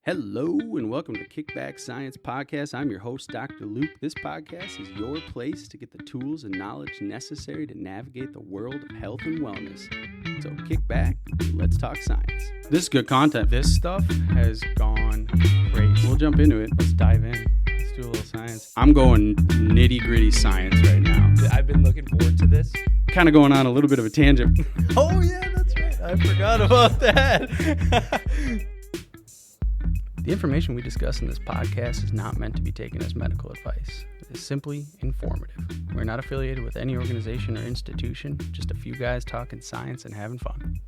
Hello and welcome to Kickback Science Podcast. I'm your host, Dr. Luke. This podcast is your place to get the tools and knowledge necessary to navigate the world of health and wellness. So kick back, let's talk science. This is good content. This stuff has gone crazy. We'll jump into it. Let's dive in. Let's do a little science. I'm going nitty-gritty science right now. I've been looking forward to this. Kind of going on a little bit of a tangent. Oh, yeah, that's right. I forgot about that. The information we discuss in this podcast is not meant to be taken as medical advice. It is simply informative. We're not affiliated with any organization or institution, just a few guys talking science and having fun.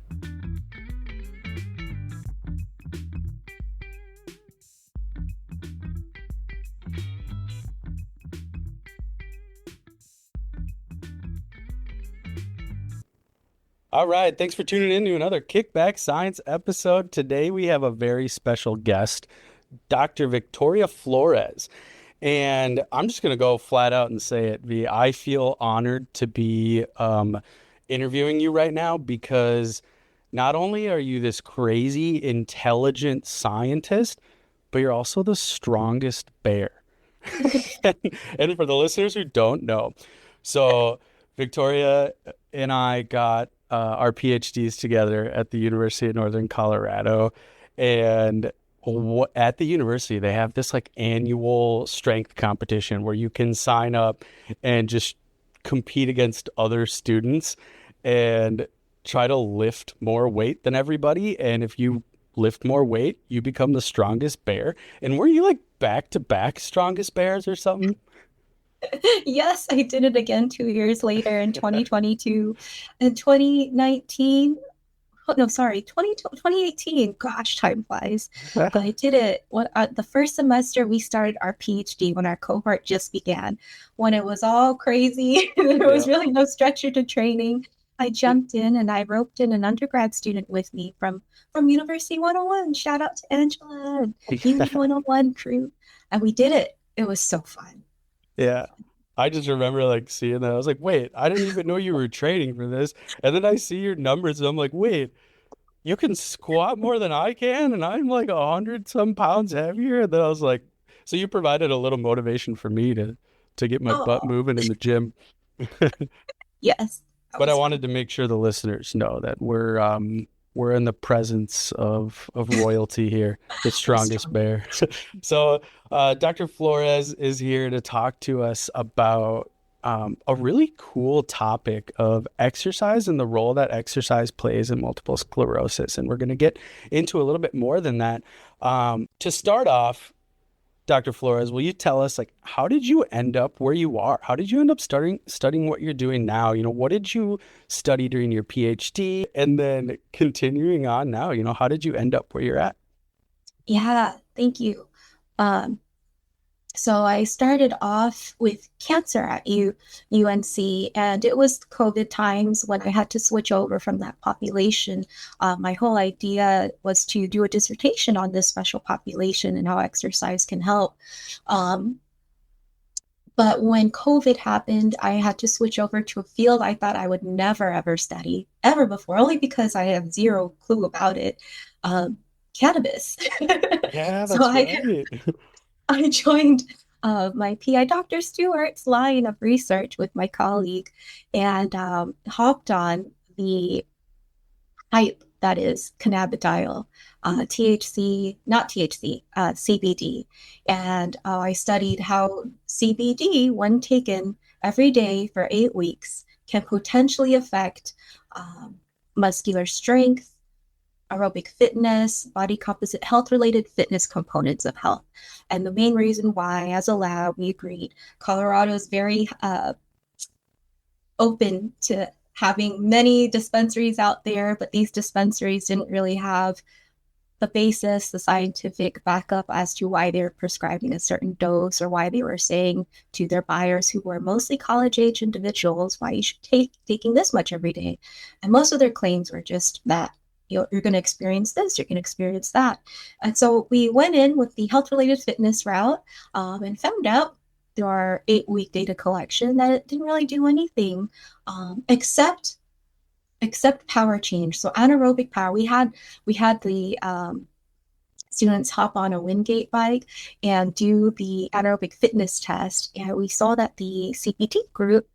All right, thanks for tuning in to another Kickback Science episode. Today we have a very special guest, Dr. Victoria Flores. And I'm just going to go flat out and say it, V. I feel honored to be interviewing you right now because not only are you this crazy, intelligent scientist, but you're also the strongest bear. And for the listeners who don't know, so Victoria and I got our PhDs together at the University of Northern Colorado. And at the university, they have this like annual strength competition where you can sign up and just compete against other students and try to lift more weight than everybody. And if you lift more weight, you become the strongest bear. And were you like back-to-back strongest bears or something? Yes, I did it again 2 years later in 2022. In 2019, oh, no, sorry, 2018. Gosh, time flies. But I did it the first semester we started our PhD when our cohort just began, when it was all crazy. There was really no structure to training. I jumped in and I roped in an undergrad student with me from University 101. Shout out to Angela and the 101 crew. And we did it. It was so fun. Yeah. I just remember like seeing that. I was like, wait, I didn't even know you were training for this. And then I see your numbers and I'm like, wait, you can squat more than I can? And I'm like 100 some pounds heavier. And then I was like, so you provided a little motivation for me to get my butt moving in the gym. Yes. But I wanted to make sure the listeners know that we're in the presence of royalty here, the strongest bear. So Dr. Flores is here to talk to us about a really cool topic of exercise and the role that exercise plays in multiple sclerosis. And we're going to get into a little bit more than that. To start off, Dr. Flores, will you tell us, like, how did you end up where you are? How did you end up studying what you're doing now? You know, what did you study during your PhD? And then continuing on now, you know, how did you end up where you're at? Yeah, thank you. So I started off with cancer at UNC, and it was COVID times when I had to switch over from that population. My whole idea was to do a dissertation on this special population and how exercise can help. But when COVID happened, I had to switch over to a field I thought I would never, ever study ever before, only because I have zero clue about it. Cannabis. Yeah, that's So right. I joined my PI, Dr. Stewart's line of research with my colleague and hopped on the hype that is cannabidiol, CBD. And I studied how CBD, when taken every day for 8 weeks, can potentially affect muscular strength, aerobic fitness, body composite, health-related fitness components of health. And the main reason why, as a lab, we agreed Colorado is very open to having many dispensaries out there, but these dispensaries didn't really have the basis, the scientific backup as to why they're prescribing a certain dose or why they were saying to their buyers, who were mostly college-age individuals, why you should taking this much every day. And most of their claims were just that you're going to experience this, you're going to experience that. And so we went in with the health-related fitness route and found out through our 8-week data collection that it didn't really do anything except power change. So anaerobic power, we had the students hop on a Wingate bike and do the anaerobic fitness test. And we saw that the CPT group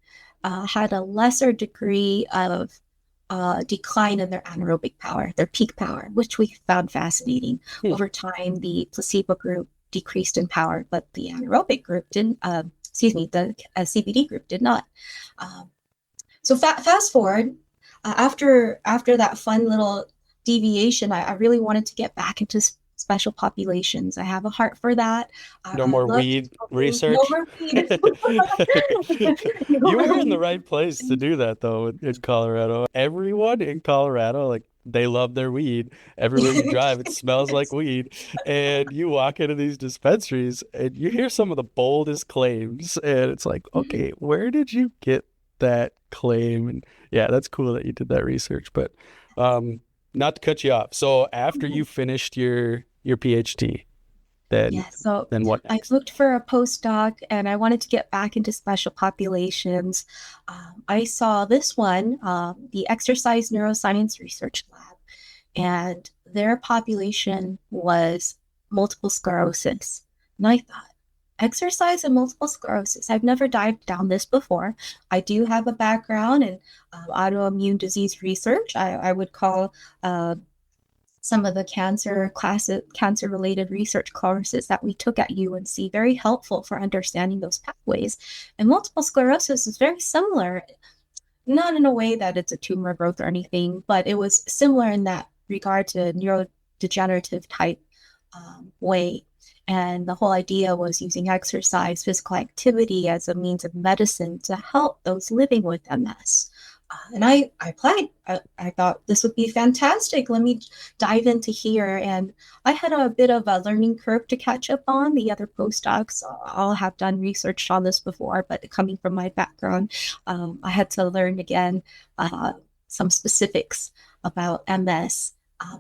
had a lesser degree of decline in their anaerobic power, their peak power, which we found fascinating. Hmm. Over time, the placebo group decreased in power, but the anaerobic group didn't, excuse me, the CBD group did not. Um, so fast forward, after that fun little deviation, I really wanted to get back into special populations. I have a heart for that. No I more love weed no research. more weed. No You more were in the weed. right place to do that though in Colorado. Everyone in Colorado, like they love their weed. Everywhere you drive, it smells like weed. And you walk into these dispensaries and you hear some of the boldest claims. And it's like, okay, where did you get that claim? And yeah, that's cool that you did that research. But not to cut you off. So after you finished your PhD, then Yeah, so then what I next? looked for a postdoc and I wanted to get back into special populations. I saw this one, the Exercise Neuroscience Research Lab, and their population was multiple sclerosis. And I thought, exercise and multiple sclerosis. I've never dived down this before. I do have a background in autoimmune disease research. I would call some of the cancer related research courses that we took at UNC very helpful for understanding those pathways. And multiple sclerosis is very similar, not in a way that it's a tumor growth or anything, but it was similar in that regard to neurodegenerative type way. And the whole idea was using exercise, physical activity as a means of medicine to help those living with MS. And I applied. I thought this would be fantastic. Let me dive into here. And I had a bit of a learning curve to catch up on. The other postdocs all have done research on this before, but coming from my background, I had to learn again some specifics about MS.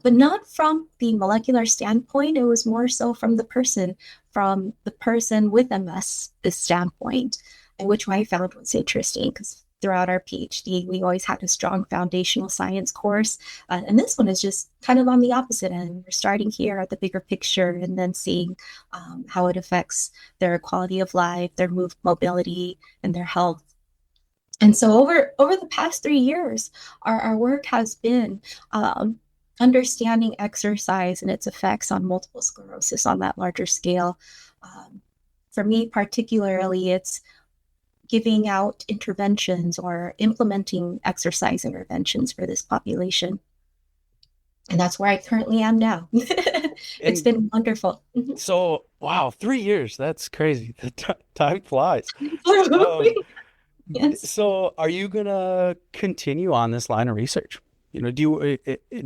But not from the molecular standpoint. It was more so from the person with MS standpoint, and which I found was interesting because throughout our PhD, we always had a strong foundational science course. And this one is just kind of on the opposite end. We're starting here at the bigger picture and then seeing how it affects their quality of life, their mobility, and their health. And so over the past 3 years, our work has been understanding exercise and its effects on multiple sclerosis on that larger scale. For me, particularly, it's giving out interventions or implementing exercise interventions for this population. And that's where I currently am now. It's And been wonderful. so, wow, 3 years. That's crazy. The time flies. Um, Yes. so are you gonna continue on this line of research? Do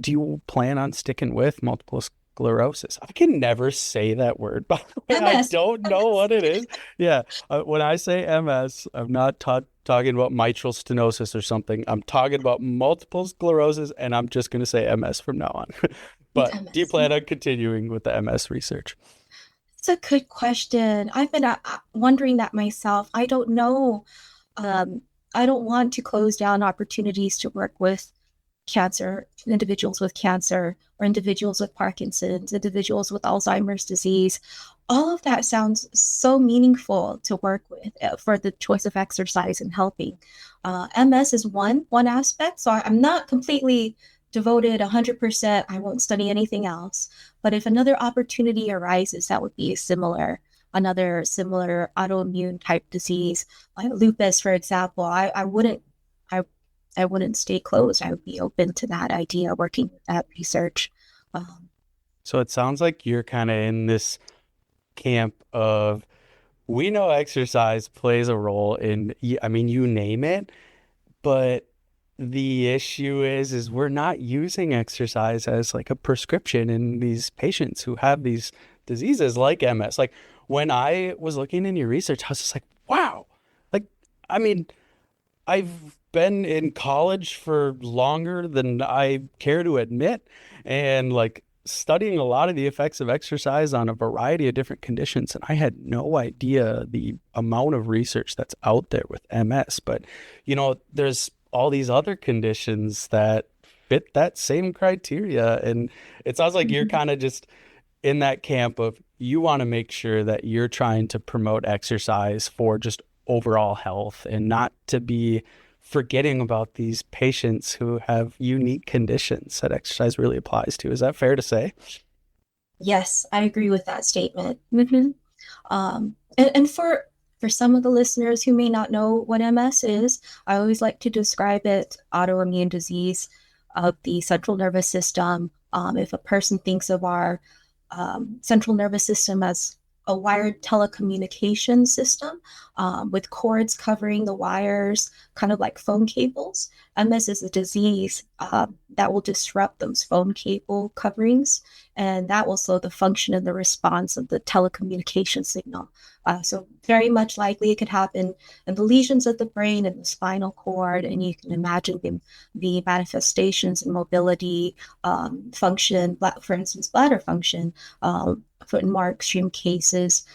you plan on sticking with multiple sclerosis? I can never say that word, by the way. I MS. don't know what it is. Yeah, when I say MS, I'm not talking about mitral stenosis or something. I'm talking about multiple sclerosis, and I'm just gonna say MS from now on. It's But do you MS. plan on continuing with the MS research? It's a good question. I've been wondering that myself. I don't know. Um, I don't want to close down opportunities to work with individuals with cancer, or individuals with Parkinson's, individuals with Alzheimer's disease. All of that sounds so meaningful to work with for the choice of exercise and helping. MS is one aspect, so I'm not completely devoted 100%. I won't study anything else. But if another opportunity arises, that would be another similar autoimmune type disease, like lupus, for example. I I wouldn't stay closed. I would be open to that idea, working with that research. Um, So it sounds like you're kind of in this camp of we know exercise plays a role in, I mean, you name it, but the issue is we're not using exercise as like a prescription in these patients who have these diseases like MS. Like when I was looking in your research, I was just like, wow. Like, I mean, I've been in college for longer than I care to admit, and like studying a lot of the effects of exercise on a variety of different conditions. And I had no idea the amount of research that's out there with MS. But, there's all these other conditions that fit that same criteria. And it sounds like you're kind of just in that camp of you want to make sure that you're trying to promote exercise for just overall health and not to be forgetting about these patients who have unique conditions that exercise really applies to. Is that fair to say? Yes, I agree with that statement. And for some of the listeners who may not know what MS is, I always like to describe it autoimmune disease of the central nervous system. If a person thinks of our central nervous system as a wired telecommunication system with cords covering the wires, kind of like phone cables. MS is a disease that will disrupt those phone cable coverings, and that will slow the function and the response of the telecommunication signal. So very much likely it could happen in the lesions of the brain and the spinal cord, and you can imagine the manifestations in mobility, function, for instance, bladder function, for in more extreme cases,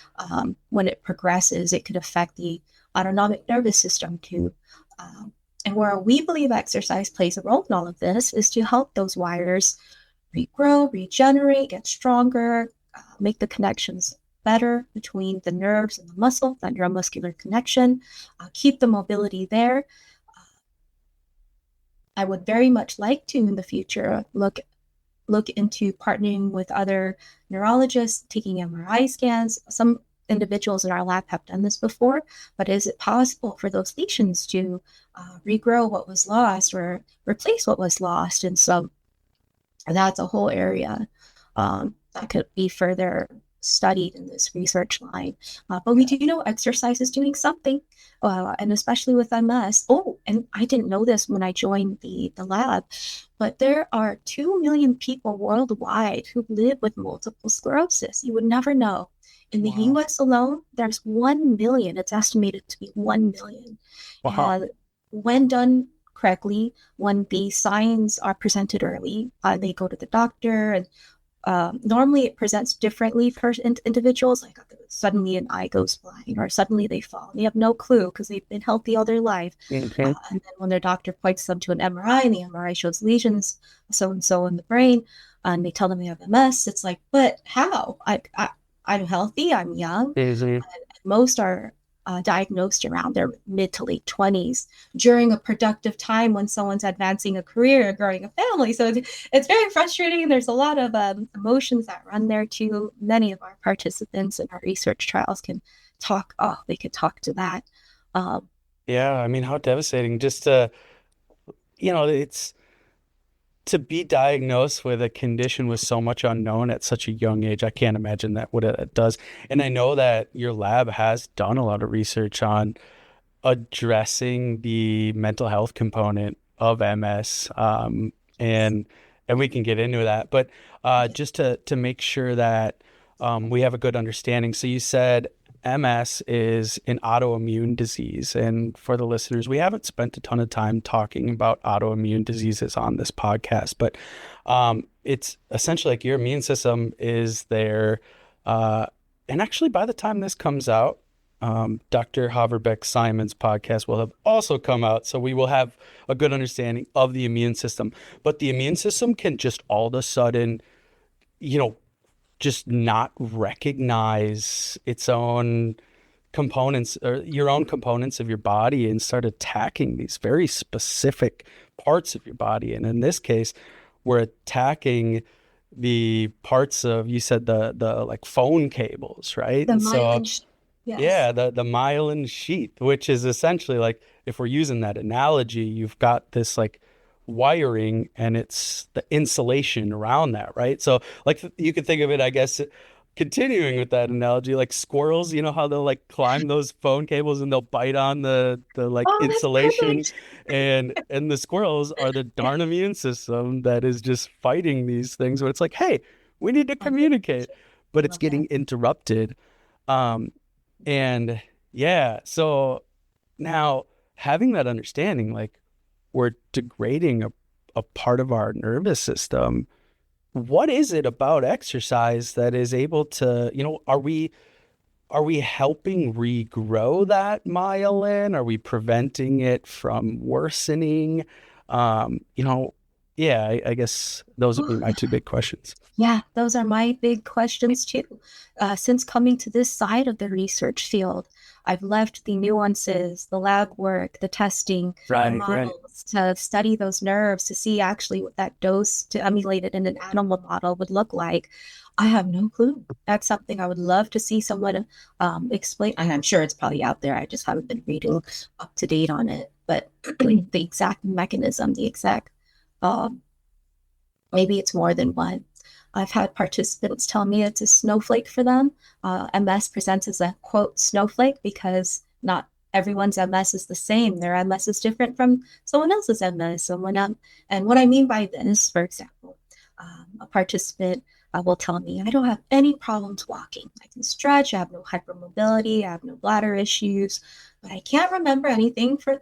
when it progresses, it could affect the autonomic nervous system too. And where we believe exercise plays a role in all of this is to help those wires regrow, regenerate, get stronger, make the connections better between the nerves and the muscle, that neuromuscular connection, keep the mobility there. I would very much like to in the future look into partnering with other neurologists, taking MRI scans. Some individuals in our lab have done this before, but is it possible for those lesions to regrow what was lost or replace what was lost? And so that's a whole area that could be further studied in this research line. But we do know exercise is doing something, and especially with MS. Oh, and I didn't know this when I joined the lab, but there are 2 million people worldwide who live with multiple sclerosis. You would never know. In the Wow. US alone, there's 1 million. It's estimated to be 1 million. Wow. And when done correctly, when the signs are presented early, they go to the doctor, and normally it presents differently for individuals. Like suddenly an eye goes blind, or suddenly they fall. They have no clue because they've been healthy all their life. Mhm. And then when their doctor points them to an MRI, and the MRI shows lesions so and so in the brain, and they tell them they have MS, it's like, but how? I'm healthy. I'm young. Mhm. Most are diagnosed around their mid to late 20s during a productive time when someone's advancing a career, growing a family. So it's very frustrating. There's a lot of emotions that run there too. Many of our participants in our research trials can talk. Oh, they could talk to that. Um, Yeah, I mean, how devastating. Just it's to be diagnosed with a condition with so much unknown at such a young age. I can't imagine that what it does. And I know that your lab has done a lot of research on addressing the mental health component of MS, and we can get into that. But just to make sure that we have a good understanding. So you said MS is an autoimmune disease, and for the listeners, we haven't spent a ton of time talking about autoimmune diseases on this podcast, but it's essentially like your immune system is there. And actually, by the time this comes out, Dr. Haverbeck Simon's podcast will have also come out. So we will have a good understanding of the immune system. But the immune system can just all of a sudden, you know, just not recognize its own components or your own components of your body and start attacking these very specific parts of your body. And in this case, we're attacking the parts of, you said the like phone cables, right? the And so myelin, yes. yeah, the myelin sheath, which is essentially like if we're using that analogy, you've got this like wiring and it's the insulation around that, right? So like you could think of it, I guess, continuing with that analogy, like squirrels, you know how they'll like climb those phone cables and they'll bite on the like Oh, that's insulation, perfect. and the squirrels are the darn immune system that is just fighting these things where it's like, hey, we need to I communicate, but it's love that. getting interrupted. Um, and yeah, so now having that understanding, like we're degrading a part of our nervous system. What is it about exercise that is able to, are we helping regrow that myelin? Are we preventing it from worsening? You know, yeah, I guess those would be my two big questions. Yeah, those are my big questions too. Since coming to this side of the research field, I've left the nuances, the lab work, the testing, the Right. models to study those nerves to see actually what that dose to emulate it in an animal model would look like. I have no clue. That's something I would love to see someone explain. And I'm sure it's probably out there. I just haven't been reading up to date on it. But the exact mechanism, the exact um, maybe it's more than one. I've had participants tell me it's a snowflake for them. MS presents as a quote snowflake because not everyone's MS is the same. Their MS is different from someone else's MS. And what I mean by this, for example, a participant will tell me, I don't have any problems walking. I can stretch. I have no hypermobility. I have no bladder issues, but I can't remember anything for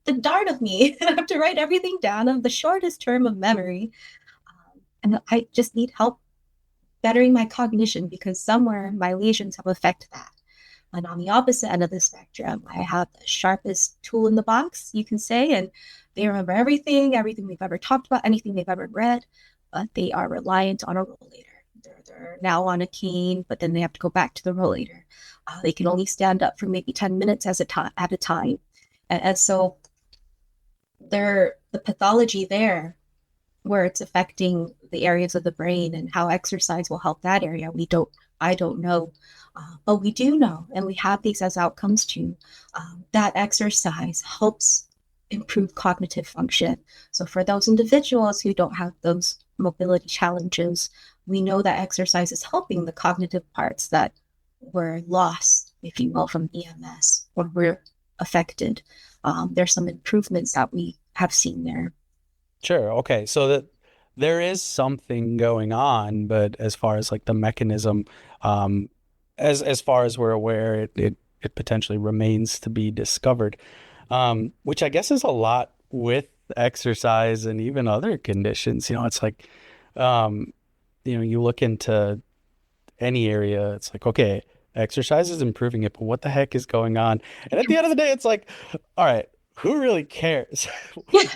the darn of me. I have to write everything down of the shortest term of memory. And I just need help bettering my cognition because somewhere my lesions have affected that. And on the opposite end of the spectrum, I have the sharpest tool in the box, you can say, and they remember everything we've ever talked about, anything they've ever read, but they are reliant on a rollator. They're now on a cane, but then they have to go back to the rollator. They can only stand up for maybe 10 minutes at a time. And so the pathology there where it's affecting the areas of the brain and how exercise will help that area. I don't know. But we do know, and we have these as outcomes too, that exercise helps improve cognitive function. So for those individuals who don't have those mobility challenges, we know that exercise is helping the cognitive parts that were lost, if you will, from EMS or were affected. There's some improvements that we have seen there. Sure. Okay. So that there is something going on, but as far as like the mechanism, um, as far as we're aware, it potentially remains to be discovered. Which I guess is a lot with exercise and even other conditions. It's like, um, you look into any area, it's like, okay, exercise is improving it, but what the heck is going on? And at the end of the day, it's like, all right, who really cares?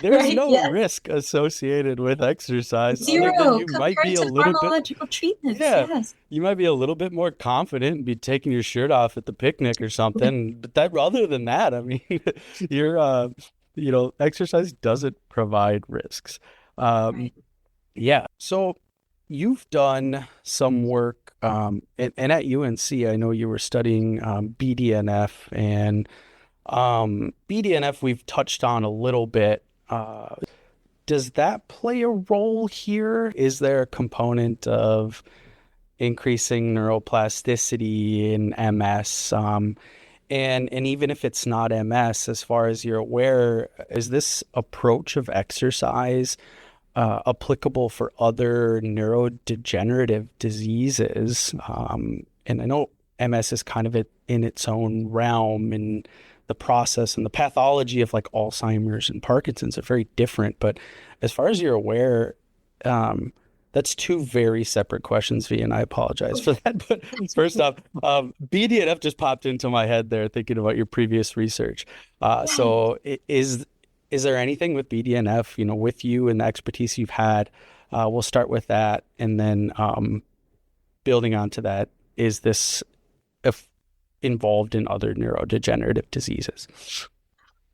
There's Right? no Yes. risk associated with exercise other than Zero you might be compared a to little bit, pharmacological treatments. yeah, Yes. you might be a little bit more confident and be taking your shirt off at the picnic or something. But that, other than that, I mean, you're, exercise doesn't provide risks. Um, Right. yeah. So you've done some work, and at UNC, I know you were studying BDNF, and BDNF we've touched on a little bit. Does that play a role here? Is there a component of increasing neuroplasticity in MS? And even if it's not MS, as far as you're aware, is this approach of exercise applicable for other neurodegenerative diseases? And I know MS is kind of in its own realm, and the process and the pathology of like Alzheimer's and Parkinson's are very different. But as far as you're aware, um, that's two very separate questions, V, and I apologize for that. But first off, BDNF just popped into my head there thinking about your previous research. Yeah. So is there anything with BDNF, with you and the expertise you've had? We'll start with that, and then building onto that, is this if involved in other neurodegenerative diseases?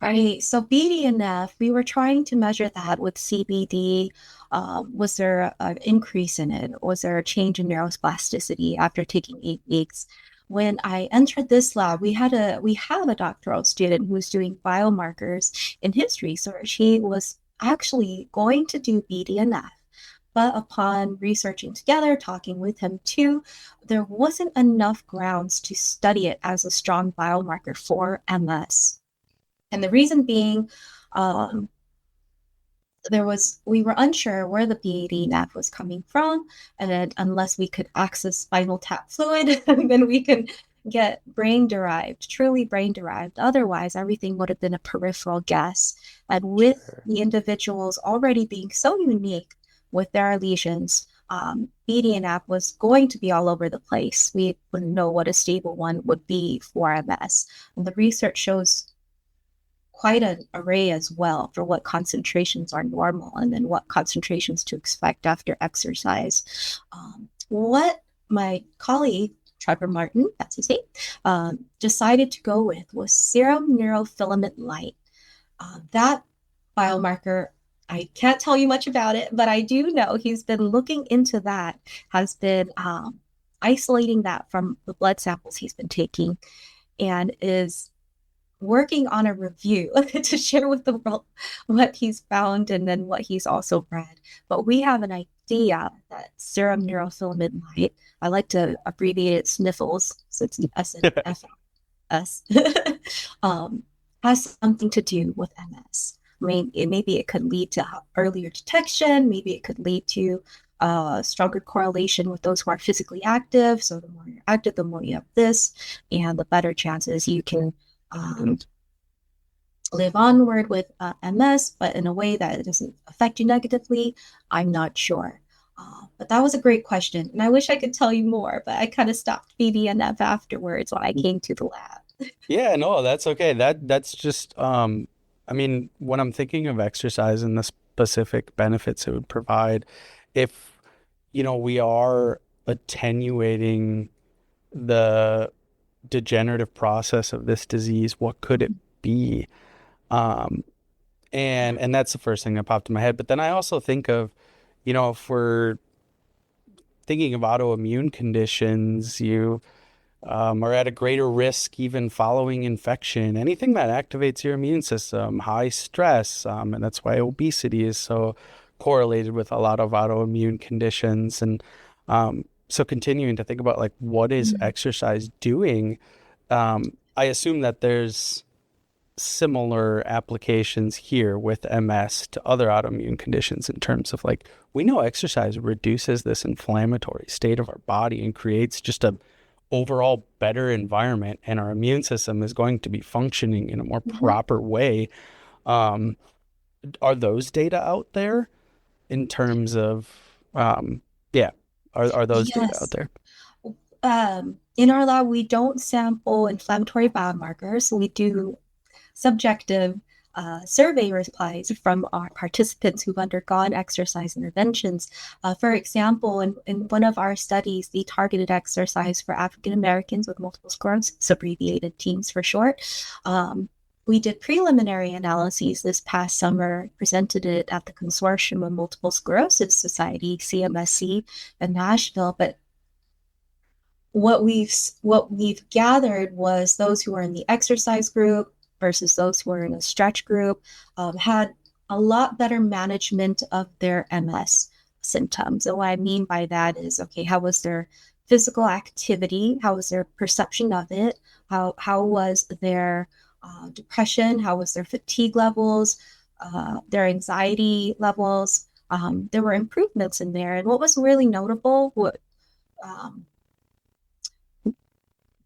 Right. So BDNF, we were trying to measure that with CBD. Was there an increase in it? Was there a change in neuroplasticity after taking 8 weeks? When I entered this lab, we have a doctoral student who was doing biomarkers in his research. He was actually going to do BDNF. But upon researching together, talking with him too, there wasn't enough grounds to study it as a strong biomarker for MS. And the reason being, um, we were unsure where the BDNF was coming from, and then unless we could access spinal tap fluid, then we can get brain derived, truly brain derived. Otherwise, everything would have been a peripheral guess. And with Sure. the individuals already being so unique with their lesions, BDNF was going to be all over the place. We wouldn't know what a stable one would be for MS. And the research shows quite an array as well for what concentrations are normal and then what concentrations to expect after exercise. What my colleague, Trevor Martin, that's his name, decided to go with was serum neurofilament light. That biomarker, I can't tell you much about it, but I do know he's been looking into that, has been isolating that from the blood samples he's been taking, and is working on a review to share with the world what he's found and then what he's also read. But we have an idea that serum neurofilament light, I like to abbreviate it sniffles, so it's SNFS, has something to do with MS. I mean, maybe it could lead to earlier detection, maybe it could lead to stronger correlation with those who are physically active. So the more you're active, the more you have this, and the better chances you can live onward with MS, but in a way that it doesn't affect you negatively. I'm not sure. But that was a great question. And I wish I could tell you more, but I kind of stopped BDNF afterwards when I came to the lab. Yeah, no, that's okay. That's just I mean, when I'm thinking of exercise and the specific benefits it would provide, if we are attenuating the degenerative process of this disease, what could it be? Um, and that's the first thing that popped in my head. But then I also think of, if we're thinking of autoimmune conditions, you are at a greater risk even following infection. Anything that activates your immune system, high stress, and that's why obesity is so correlated with a lot of autoimmune conditions. And so continuing to think about like what is exercise doing, I assume that there's similar applications here with MS to other autoimmune conditions in terms of like we know exercise reduces this inflammatory state of our body and creates just a overall better environment, and our immune system is going to be functioning in a more proper way. Are those data out there in terms of yeah, are those data out Yes. there? In our lab, we don't sample inflammatory biomarkers. We do subjective survey replies from our participants who've undergone exercise interventions. For example, in one of our studies, the targeted exercise for African Americans with multiple sclerosis, abbreviated TEAMS for short, we did preliminary analyses this past summer, presented it at the Consortium of Multiple Sclerosis Society, CMSC, in Nashville. But what we've gathered was those who are in the exercise group versus those who are in a stretch group had a lot better management of their MS symptoms. And what I mean by that is, okay, how was their physical activity? How was their perception of it? How was their depression? How was their fatigue levels? Their anxiety levels? There were improvements in there. And what was really notable,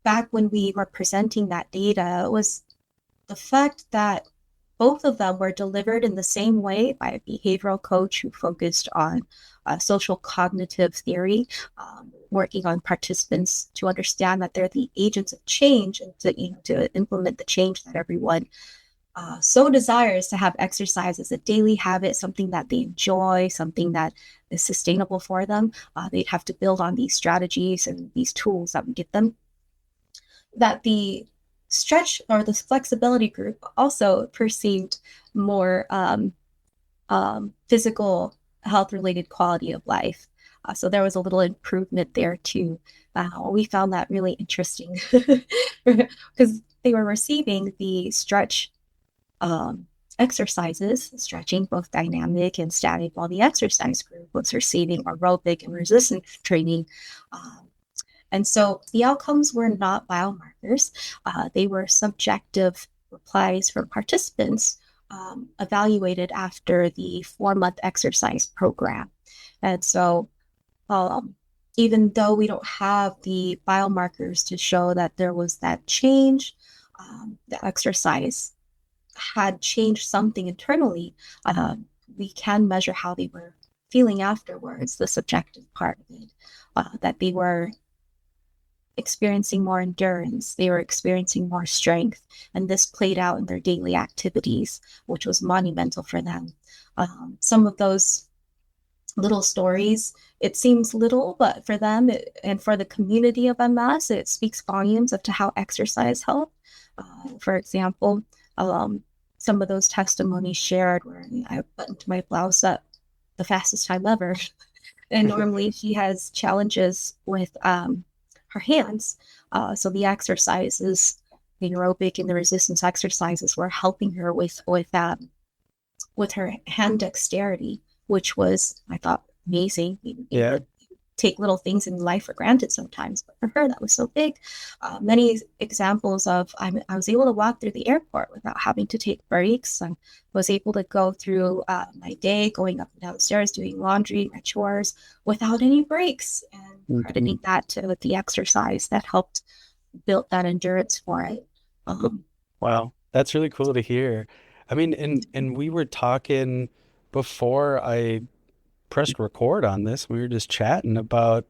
back when we were presenting that data, was the fact that both of them were delivered in the same way by a behavioral coach who focused on social cognitive theory, working on participants to understand that they're the agents of change and to implement the change that everyone so desires, to have exercise as a daily habit, something that they enjoy, something that is sustainable for them. They'd have to build on these strategies and these tools that we give them. That the stretch or the flexibility group also perceived more physical health related quality of life. So there was a little improvement there too. We found that really interesting because they were receiving the stretch exercises, stretching both dynamic and static, while the exercise group was receiving aerobic and resistance training. And so the outcomes were not biomarkers. They were subjective replies from participants evaluated after the 4-month exercise program. And so even though we don't have the biomarkers to show that there was that change, the exercise had changed something internally, we can measure how they were feeling afterwards, the subjective part of it, that they were experiencing more endurance, they were experiencing more strength, and this played out in their daily activities, which was monumental for them. Some of those little stories, it seems little, but for them and for the community of MS, it speaks volumes of to how exercise helped. For example, um, some of those testimonies shared where I buttoned my blouse up the fastest time ever. And normally she has challenges with her hands. So the exercises, the aerobic and the resistance exercises were helping her with her hand dexterity, which was, I thought, amazing. Yeah. Take little things in life for granted sometimes, but for her, that was so big. Many examples of I was able to walk through the airport without having to take breaks. I was able to go through my day, going up and downstairs, doing laundry, my chores, without any breaks, and crediting that to the exercise that helped build that endurance for it. Wow, that's really cool to hear. I mean, and we were talking before I pressed record on this. We were just chatting about,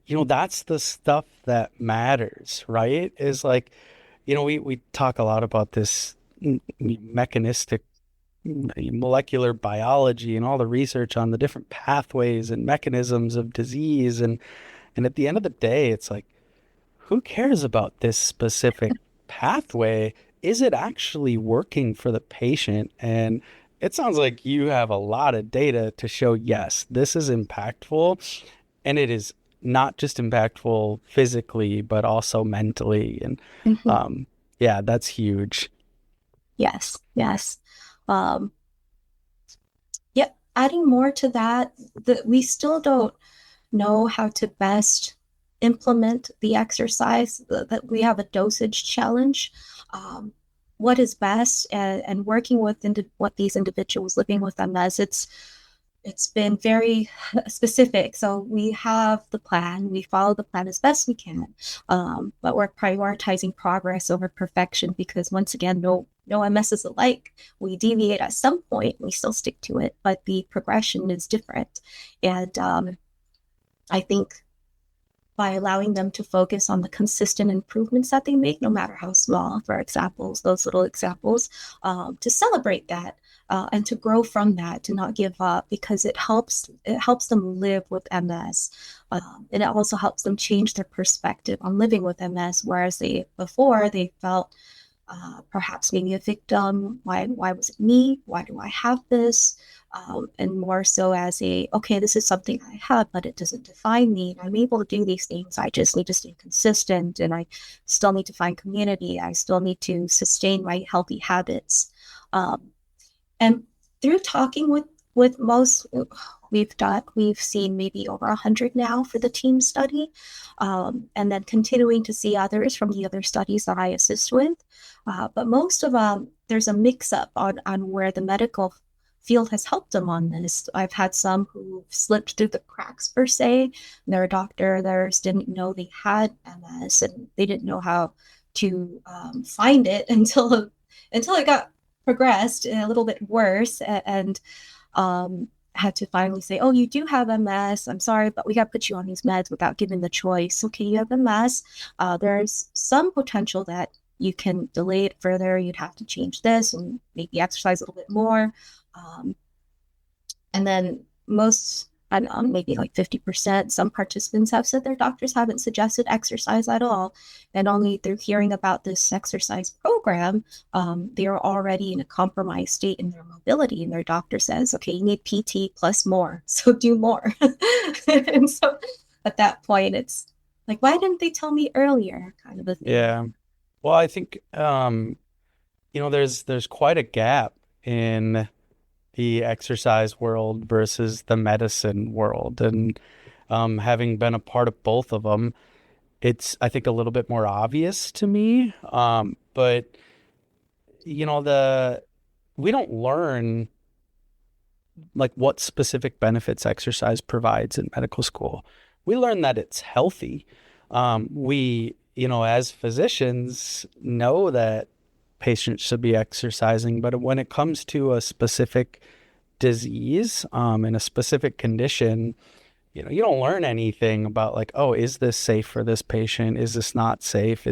that's the stuff that matters, right? Is like, we talk a lot about this mechanistic molecular biology and all the research on the different pathways and mechanisms of disease. And at the end of the day, it's like, who cares about this specific pathway? Is it actually working for the patient? And it sounds like you have a lot of data to show, yes, this is impactful. And it is not just impactful physically, but also mentally. And Mhm. yeah, that's huge. Yes, yes. Um, yep. Adding more to that, that we still don't know how to best implement the exercise, that we have a dosage challenge. Um, what is best, and working with what these individuals living with MS, it's been very specific. So we have the plan, we follow the plan as best we can, but we're prioritizing progress over perfection because once again, no MS is alike. We deviate at some point, we still stick to it, but the progression is different. And I think by allowing them to focus on the consistent improvements that they make, no matter how small, for examples, those little examples, to celebrate that and to grow from that, to not give up, because it helps them live with MS, and it also helps them change their perspective on living with MS, whereas they felt perhaps maybe a victim. Why was it me? Why do I have this? And more so as okay, this is something I have, but it doesn't define me. I'm able to do these things. I just need to stay consistent, and I still need to find community. I still need to sustain my healthy habits. Um, and through talking with most, we've seen maybe over 100 now for the team study, and then continuing to see others from the other studies that I assist with. But most of there's a mix up on where the medical field has helped them on this. I've had some who slipped through the cracks per se. Their doctor, theirs didn't know they had MS, and they didn't know how to find it until it got progressed a little bit worse, and had to finally say, "Oh, you do have MS. I'm sorry, but we got to put you on these meds," without giving the choice. Okay, you have MS. There's some potential that you can delay it further. You'd have to change this and maybe exercise a little bit more. Um, and then most, I don't know, maybe like 50%, some participants have said their doctors haven't suggested exercise at all. And only through hearing about this exercise program, they're already in a compromised state in their mobility. And their doctor says, okay, you need PT plus more, so do more. And so at that point, it's like, why didn't they tell me earlier? Kind of a thing. Yeah. Well, I think there's quite a gap in the exercise world versus the medicine world. And having been a part of both of them, it's, I think, a little bit more obvious to me. But the we don't learn like what specific benefits exercise provides in medical school. We learn that it's healthy. We, as physicians, know that patients should be exercising, but when it comes to a specific disease, in a specific condition, you don't learn anything about like, oh, is this safe for this patient? Is this not safe?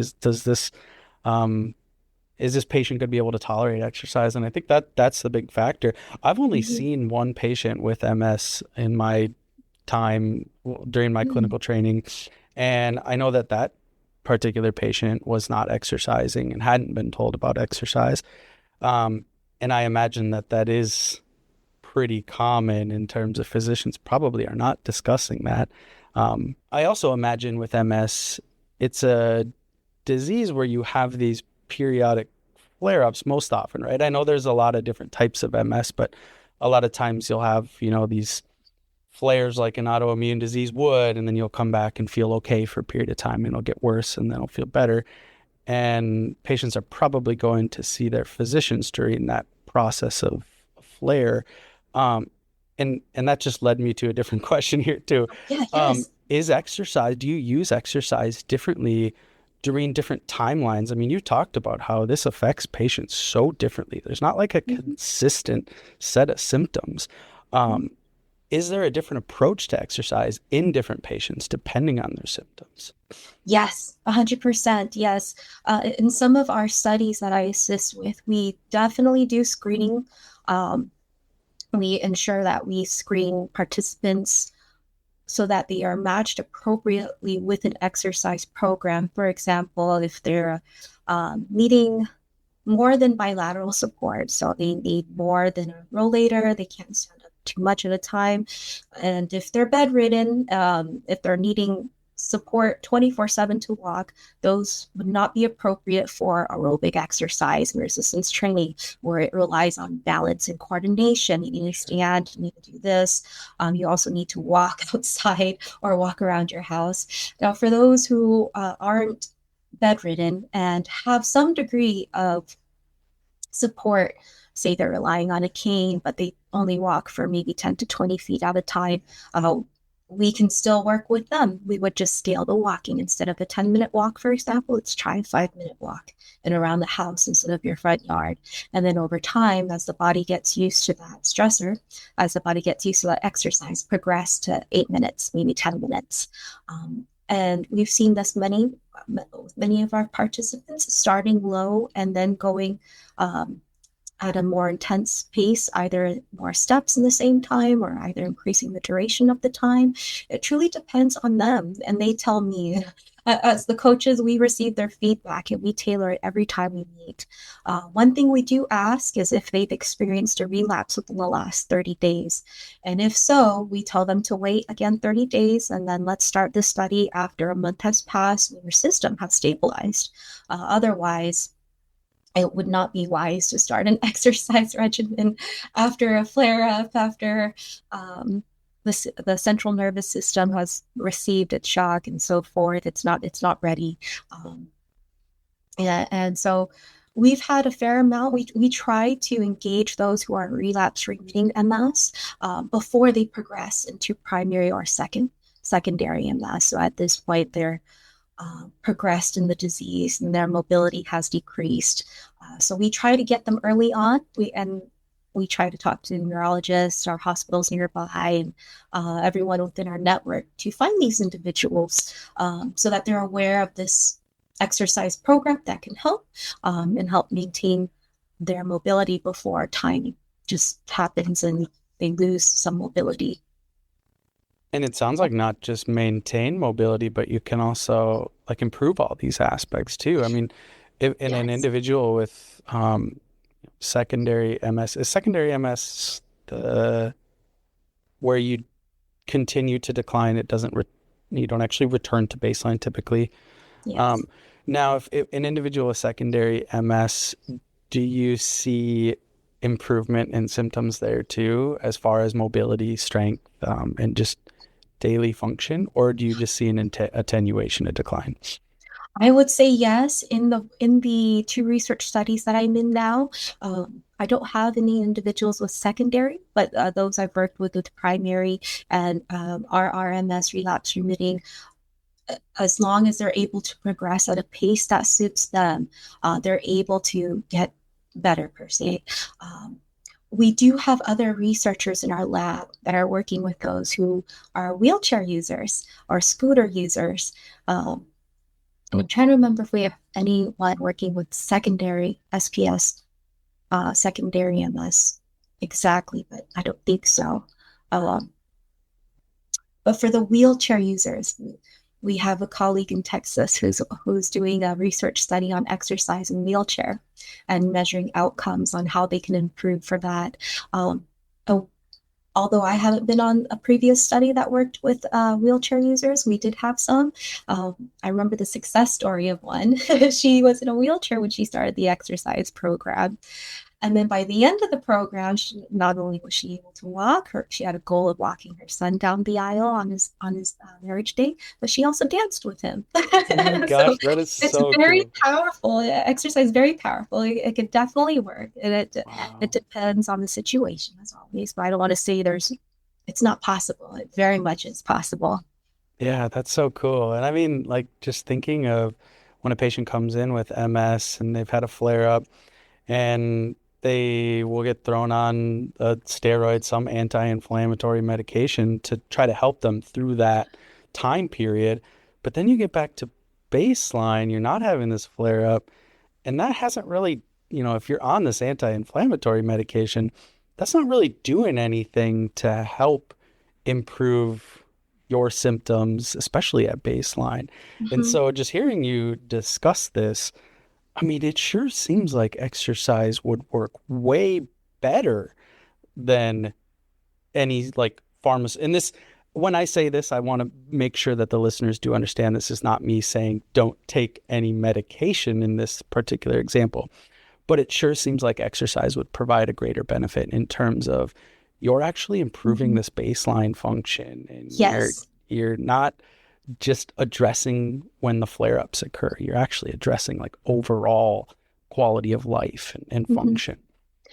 Um, is this patient going to be able to tolerate exercise? And I think that that's the big factor. I've only Mhm. seen one patient with MS in my time during my Mm. clinical training, and I know that that particular patient was not exercising and hadn't been told about exercise. Um, and I imagine that that is pretty common in terms of physicians probably are not discussing that. I also imagine with MS, it's a disease where you have these periodic flare-ups most often, right? I know there's a lot of different types of MS, but a lot of times you'll have, these flares like an autoimmune disease would, and then you'll come back and feel okay for a period of time and it'll get worse and then it'll feel better. And patients are probably going to see their physicians during that process of flare. Um, and that just led me to a different question here too. Yeah, yes. Do you use exercise differently during different timelines? I mean, you talked about how this affects patients so differently. There's not like a Mhm. consistent set of symptoms. Um, is there a different approach to exercise in different patients depending on their symptoms? Yes, 100%. Yes. In some of our studies that I assist with, we definitely do screening. Um, we ensure that we screen participants so that they are matched appropriately with an exercise program. For example, if they're needing more than bilateral support, so they need more than a rollator, they can't stand up too much at a time. And if they're bedridden, if they're needing support 24/7 to walk, those would not be appropriate for aerobic exercise and resistance training, where it relies on balance and coordination. You need to stand, you need to do this. You also need to walk outside or walk around your house. Now, for those who aren't bedridden and have some degree of support, say they're relying on a cane, but they only walk for maybe 10 to 20 feet at a time, uh, we can still work with them. We would just scale the walking. Instead of a 10-minute walk, for example, let's try a 5-minute walk and around the house instead of your front yard. And then over time, as the body gets used to that stressor, as the body gets used to that exercise, progress to 8 minutes, maybe 10 minutes. And we've seen this many of our participants starting low and then going um, at a more intense pace, either more steps in the same time or either increasing the duration of the time. It truly depends on them. And they tell me, as the coaches, we receive their feedback and we tailor it every time we meet. One thing we do ask is if they've experienced a relapse within the last 30 days. And if so, we tell them to wait again 30 days and then let's start the study after a month has passed and your system has stabilized. Otherwise, it would not be wise to start an exercise regimen after a flare up, after the central nervous system has received its shock and so forth. It's not ready. Um, yeah, and so we've had a fair amount. We try to engage those who are relapse remitting MS before they progress into primary or secondary MS. So at this point, they're progressed in the disease and their mobility has decreased. So we try to get them early on. We try to talk to neurologists, our hospitals nearby, and everyone within our network to find these individuals so that they're aware of this exercise program that can help and help maintain their mobility before time just happens and they lose some mobility. And it sounds like not just maintain mobility, but you can also like improve all these aspects too. I mean, if in an Yes. individual with secondary MS, is secondary MS the where you continue to decline? It doesn't you don't actually return to baseline typically. Yes. Um, Now, if an individual with secondary MS, do you see improvement in symptoms there too, as far as mobility, strength, and just daily function, or do you just see an attenuation, a decline? I would say yes. In the two research studies that I'm in now, I don't have any individuals with secondary, but those I've worked with primary and RRMS relapse remitting, as long as they're able to progress at a pace that suits them, they're able to get better per se. Um, we do have other researchers in our lab that are working with those who are wheelchair users or scooter users. I'm trying to remember if we have anyone working with secondary SPS, secondary MS exactly, but I don't think so. Um, but for the wheelchair users, we have a colleague in Texas who's doing a research study on exercise in wheelchair and measuring outcomes on how they can improve for that. Um, oh, although I haven't been on a previous study that worked with wheelchair users, we did have some. I remember the success story of one. She was in a wheelchair when she started the exercise program. And then by the end of the program, not only was she able to walk, she had a goal of walking her son down the aisle on his marriage day, but she also danced with him. Oh my So gosh, that is it's so very cool. powerful. Exercise is very powerful. It can definitely work, and it Wow. depends on the situation as always. But I don't want to say it's not possible. It very much is possible. Yeah, that's so cool. And I mean, like, just thinking of when a patient comes in with MS and they've had a flare up and they will get thrown on a steroid, some anti-inflammatory medication to try to help them through that time period. But then you get back to baseline, you're not having this flare up, and that hasn't really, if you're on this anti-inflammatory medication, that's not really doing anything to help improve your symptoms, especially at baseline. And Mhm. so just hearing you discuss this, I mean, it sure seems like exercise would work way better than any like pharmacy. And this, when I say this, I want to make sure that the listeners do understand this is not me saying don't take any medication in this particular example, but it sure seems like exercise would provide a greater benefit in terms of you're actually improving Mhm. this baseline function and Yes. you're not just addressing when the flare-ups occur. You're actually addressing like overall quality of life and Mhm. function.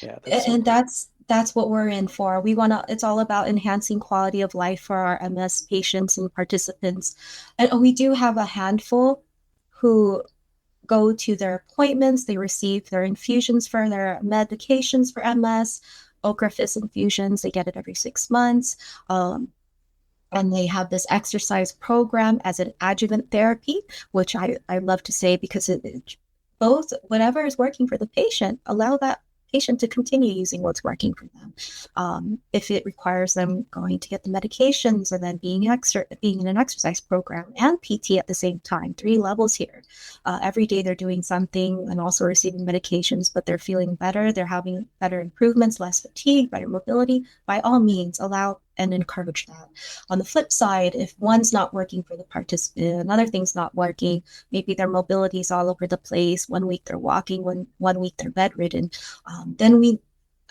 Yeah, that's so And cool. that's what we're in for. We want to, it's all about enhancing quality of life for our MS patients and participants. And we do have a handful who go to their appointments, they receive their infusions for their medications for MS, Ocrevus infusions, they get it every 6 months. And they have this exercise program as an adjuvant therapy, which I love to say because it both whatever is working for the patient, allow that patient to continue using what's working for them. If it requires them going to get the medications and then being in an exercise program and PT at the same time, 3 levels here. Every day they're doing something and also receiving medications, but they're feeling better. They're having better improvements, less fatigue, better mobility. By all means, allow and encourage that. On the flip side, if one's not working for the participant, another thing's not working, maybe their mobility is all over the place. 1 week they're walking, one week they're bedridden. Then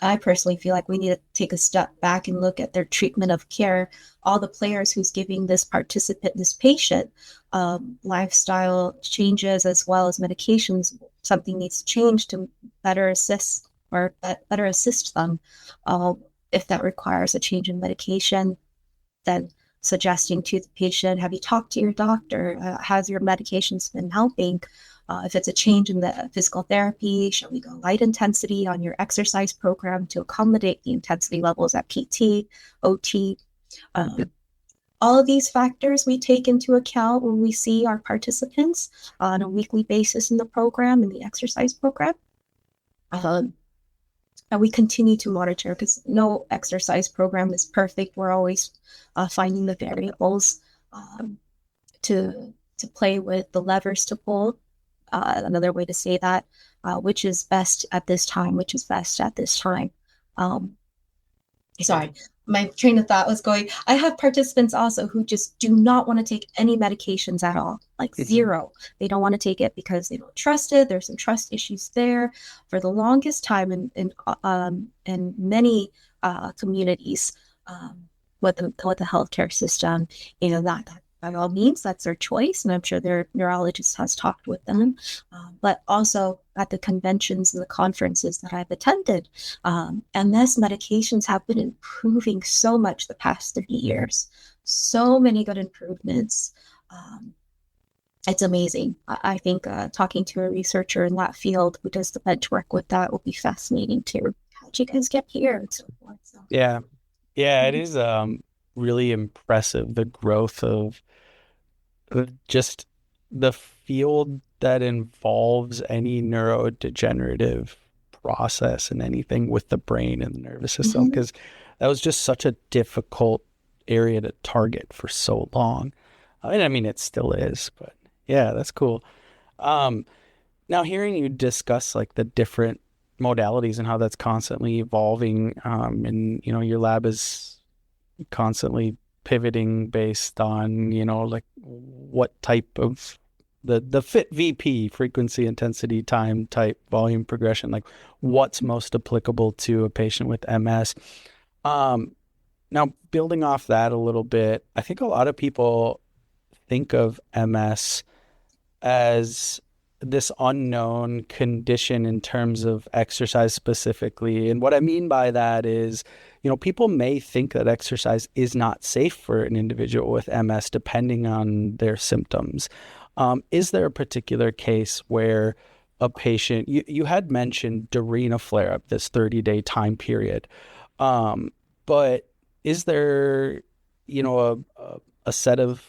I personally feel like we need to take a step back and look at their treatment of care, all the players who's giving this participant, this patient, lifestyle changes as well as medications. Something needs to change to better assist or better assist them. Uh, if that requires a change in medication, then suggesting to the patient, have you talked to your doctor? Has your medications been helping? If it's a change in the physical therapy, shall we go light intensity on your exercise program to accommodate the intensity levels at PT, OT? Um, all of these factors we take into account when we see our participants on a weekly basis in the program, in the exercise program. Um, and we continue to monitor because no exercise program is perfect. We're always finding the variables um, to play with, the levers to pull. Another way to say that, which is best at this time, which is best at this time. Um, Sorry, my train of thought was going. I have participants also who just do not want to take any medications at all, like Mhm. zero. They don't want to take it because they don't trust it. There's some trust issues there. For the longest time in many communities with the healthcare system, that by all means that's their choice, and I'm sure their neurologist has talked with them. But also at the conventions and the conferences that I've attended, MS medications have been improving so much the past 30 years. So many good improvements. Um, it's amazing. I think talking to a researcher in that field who does the bench work with that will be fascinating too. how'd you guys get here? And so forth. So, Yeah. Yeah, it is really impressive the growth of just the field that involves any neurodegenerative process and anything with the brain and the nervous system, mhm. because that was just such a difficult area to target for so long. I mean, it still is, but yeah, that's cool. Um, Now hearing you discuss like the different modalities and how that's constantly evolving, and your lab is constantly pivoting based on, like what type of the fit VP, frequency, intensity, time, type, volume, progression, like what's most applicable to a patient with MS. Um, Now building off that a little bit, I think a lot of people think of MS as this unknown condition in terms of exercise specifically. And what I mean by that is, people may think that exercise is not safe for an individual with MS depending on their symptoms. Is there a particular case where a patient, you had mentioned during a flare up, this 30-day time period, um, but is there, a set of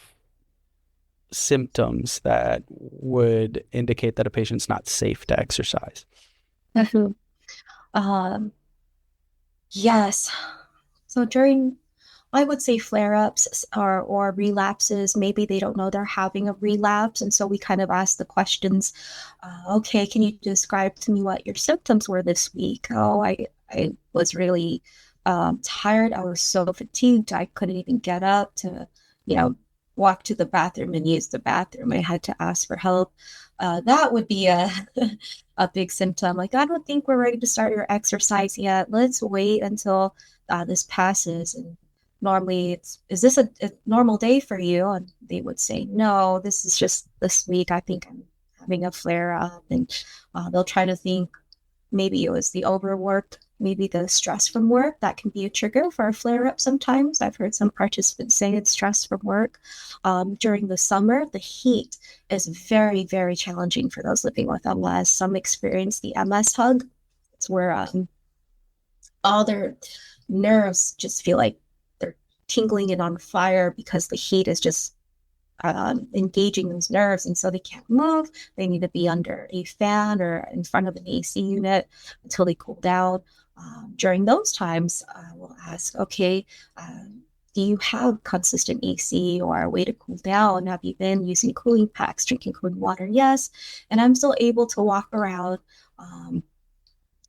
symptoms that would indicate that a patient's not safe to exercise? Mhm. Um, yes. So during, I would say flare-ups or relapses, maybe they don't know they're having a relapse. And so we kind of ask the questions, okay, can you describe to me what your symptoms were this week? Oh, I was really tired. I was so fatigued. I couldn't even get up to, you know, walk to the bathroom and use the bathroom. I had to ask for help. That would be a a big symptom. Like, I don't think we're ready to start your exercise yet. Let's wait until this passes. And normally is this a normal day for you? And they would say, no, this is just this week. I think I'm having a flare up. And they'll try to think maybe it was the overwork, maybe the stress from work. That can be a trigger for a flare up sometimes. I've heard some participants say it's stress from work. During the summer, the heat is very, very challenging for those living with MS. Some experience the MS hug. It's where all their nerves just feel like they're tingling and on fire because the heat is just engaging those nerves. And so they can't move. They need to be under a fan or in front of an AC unit until they cool down. During those times, we'll ask, okay, do you have consistent AC or a way to cool down? Have you been using cooling packs, drinking cooling water? Yes. And I'm still able to walk around.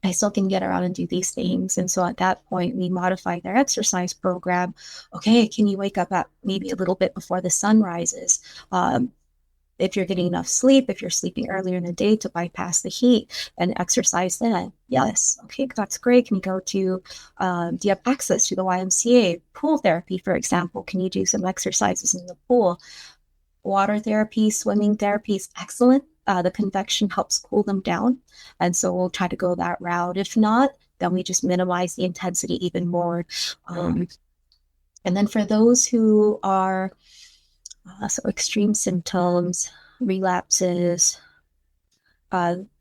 I still can get around and do these things. And so at that point, we modify their exercise program. Okay, can you wake up at maybe a little bit before the sun rises? If you're getting enough sleep, if you're sleeping earlier in the day to bypass the heat and exercise then, yes. Okay, that's great. Can you go to, do you have access to the YMCA? Pool therapy, for example. Can you do some exercises in the pool? Water therapy, swimming therapy is excellent. The convection helps cool them down. And so we'll try to go that route. If not, then we just minimize the intensity even more. And then for those who are so extreme symptoms, relapses,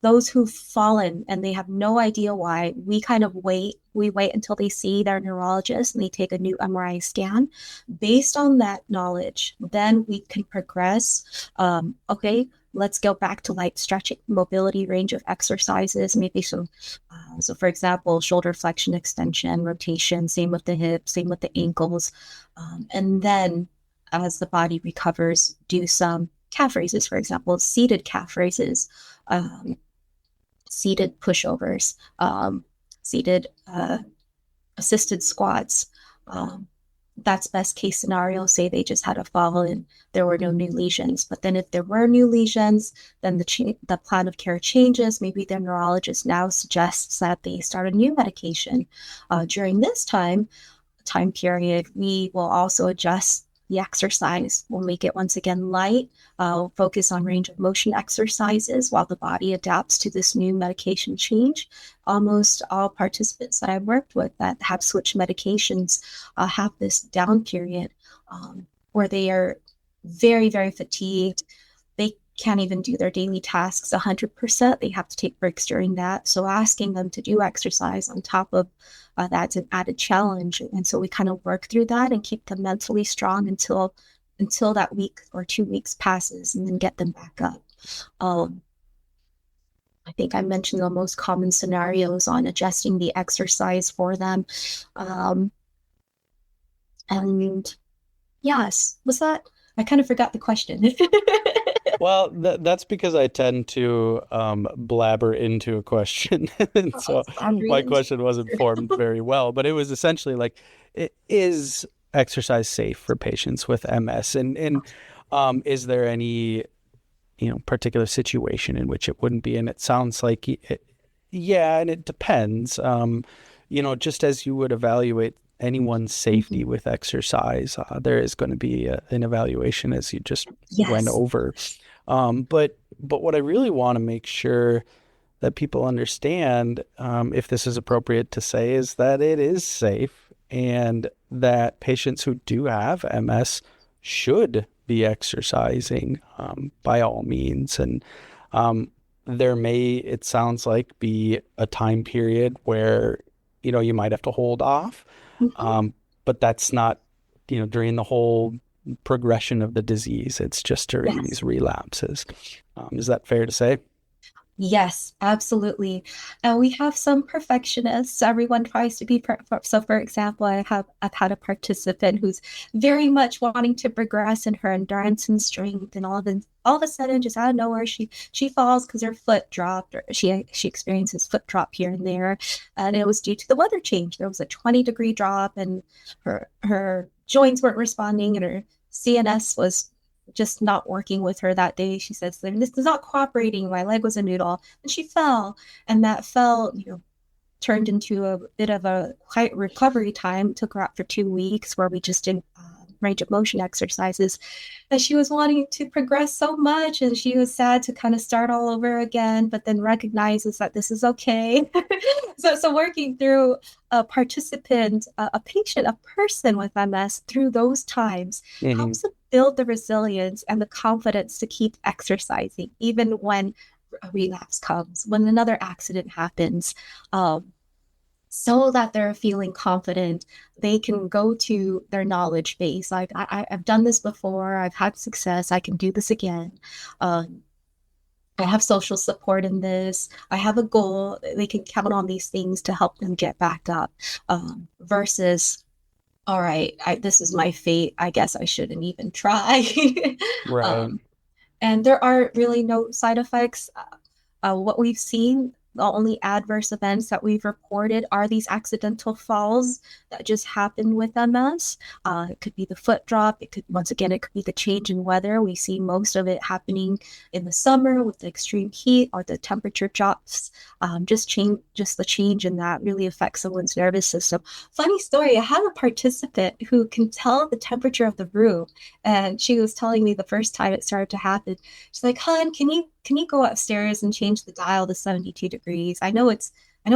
those who've fallen and they have no idea why, we kind of wait. We wait until they see their neurologist and they take a new MRI scan. Based on that knowledge, then we can progress. Okay, let's go back to light stretching, mobility range of exercises, maybe some, so for example, shoulder flexion, extension, rotation, same with the hips, same with the ankles. And then as the body recovers, do some calf raises, for example, seated calf raises, seated pushovers, seated assisted squats. That's best case scenario. Say they just had a fall and there were no new lesions. But then if there were new lesions, then the plan of care changes. Maybe their neurologist now suggests that they start a new medication. During this time period, we will also adjust the exercise. We'll make it once again light, focus on range of motion exercises while the body adapts to this new medication change. Almost all participants that I've worked with that have switched medications have this down period where they are very, very fatigued. They can't even do their daily tasks 100%. They have to take breaks during that. So asking them to do exercise on top of that's an added challenge. And so we kind of work through that and keep them mentally strong until that week or 2 weeks passes, and then get them back up. Um, I think I mentioned the most common scenarios on adjusting the exercise for them. Um, and yes, was that? I kind of forgot the question. Well, that's because I tend to blabber into a question. And so my Boundaries. question wasn't formed very well, but it was essentially like, is exercise safe for patients with MS? And is there any, particular situation in which it wouldn't be? And it sounds like, yeah, and it depends. Just as you would evaluate anyone's safety Mhm. with exercise, there is going to be an evaluation as you just went Yes. over. But what I really want to make sure that people understand, if this is appropriate to say, is that it is safe and that patients who do have MS should be exercising, by all means. And um, there may, it sounds like, be a time period where, you might have to hold off. Mhm. Um, but that's not, during the whole progression of the disease. It's just during Yes. these relapses. Is that fair to say? Yes, absolutely. And we have some perfectionists. Everyone tries to be perfect. So, for example, I've had a participant who's very much wanting to progress in her endurance and strength, and all of a sudden, just out of nowhere, she falls because her foot dropped, or she experiences foot drop here and there, and it was due to the weather change. There was a 20-degree drop, and her joints weren't responding, and her CNS was just not working with her that day. She says, "This is not cooperating. My leg was a noodle." And she fell. And that fell, turned into a bit of a high recovery time. It took her out for 2 weeks where we just did range of motion exercises. And she was wanting to progress so much, and she was sad to kind of start all over again, but then recognizes that this is okay. So working through a participant, a patient, a person with MS through those times Hmm. helps them build the resilience and the confidence to keep exercising, even when a relapse comes, when another accident happens. So that they're feeling confident, they can go to their knowledge base. Like, I've done this before, I've had success, I can do this again. Um, I have social support in this. I have a goal. They can count on these things to help them get back up, versus, all right, this is my fate. I guess I shouldn't even try. Right. um, and there are really no side effects. What we've seen, the only adverse events that we've reported are these accidental falls that just happen with MS. It could be the foot drop. It could, once again, it could be the change in weather. We see most of it happening in the summer with the extreme heat or the temperature drops. Just the change in that really affects someone's nervous system. Funny story, I had a participant who can tell the temperature of the room, and she was telling me the first time it started to happen. She's like, "Hun, can you go upstairs and change the dial to 72 degrees? I know it's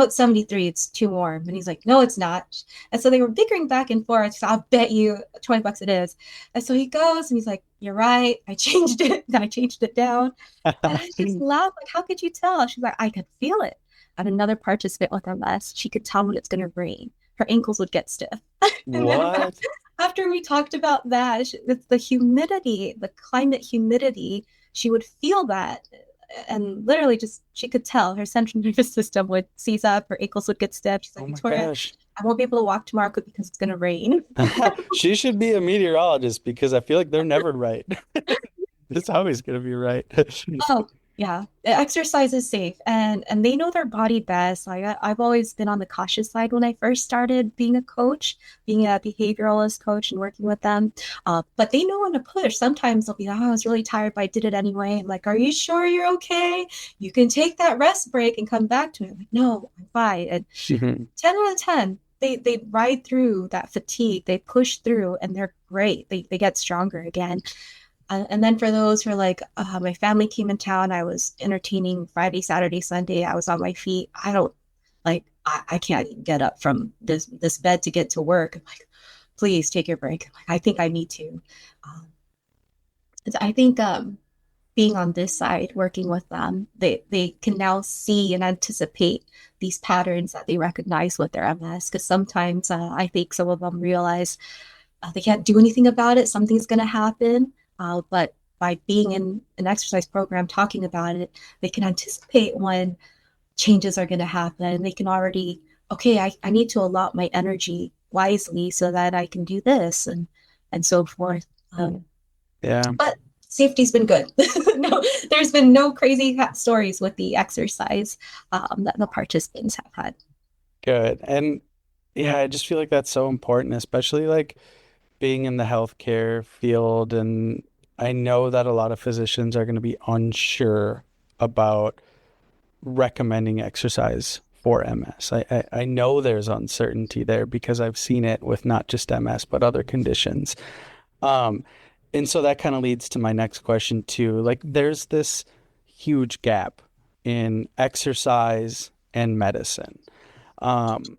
73, it's too warm." And he's like, "No, it's not." And so they were bickering back and forth. So, "I'll bet you $20 it is." And so he goes and he's like, "You're right. I changed it." Then I changed it down. And I just laughed, like, "How could you tell?" She's like, "I could feel it." And another participant with MS, she could tell when it's going to rain. Her ankles would get stiff. And then What? after we talked about that, it's the humidity, the climate humidity, she would feel that. And literally, just she could tell her central nervous system would seize up, her ankles would get stiff. She's Oh like, my "Victoria, gosh. I won't be able to walk tomorrow because it's going to rain." She should be a meteorologist because I feel like they're never right. It's always going to be right. Oh, yeah. Exercise is safe, and they know their body best. Like, I've always been on the cautious side when I first started being a coach, being a behavioralist coach and working with them. But they know when to push. Sometimes they'll be like, "Oh, I was really tired, but I did it anyway." I'm like, "Are you sure you're okay? You can take that rest break and come back to it." I'm like, "No, I'm fine." And Mhm. 10 out of 10, they ride through that fatigue, they push through, and they're great. They get stronger again. And then for those who are like, my family came in town, I was entertaining Friday, Saturday, Sunday, I was on my feet. I don't like, I can't even get up from this bed to get to work. I'm like, "Please take your break." I'm like, "I think I need to." Um, I think being on this side, working with them, they can now see and anticipate these patterns that they recognize with their MS. Because sometimes I think some of them realize they can't do anything about it. Something's going to happen. But by being in an exercise program, talking about it, they can anticipate when changes are going to happen. They can already, okay, I need to allot my energy wisely so that I can do this and so forth. Yeah. But safety's been good. No, there's been no crazy stories with the exercise that the participants have had. Good. And yeah, I just feel like that's so important, especially like being in the healthcare field. And I know that a lot of physicians are going to be unsure about recommending exercise for MS. I know there's uncertainty there because I've seen it with not just MS, but other conditions. Um, and so that kind of leads to my next question too. Like there's this huge gap in exercise and medicine. Um,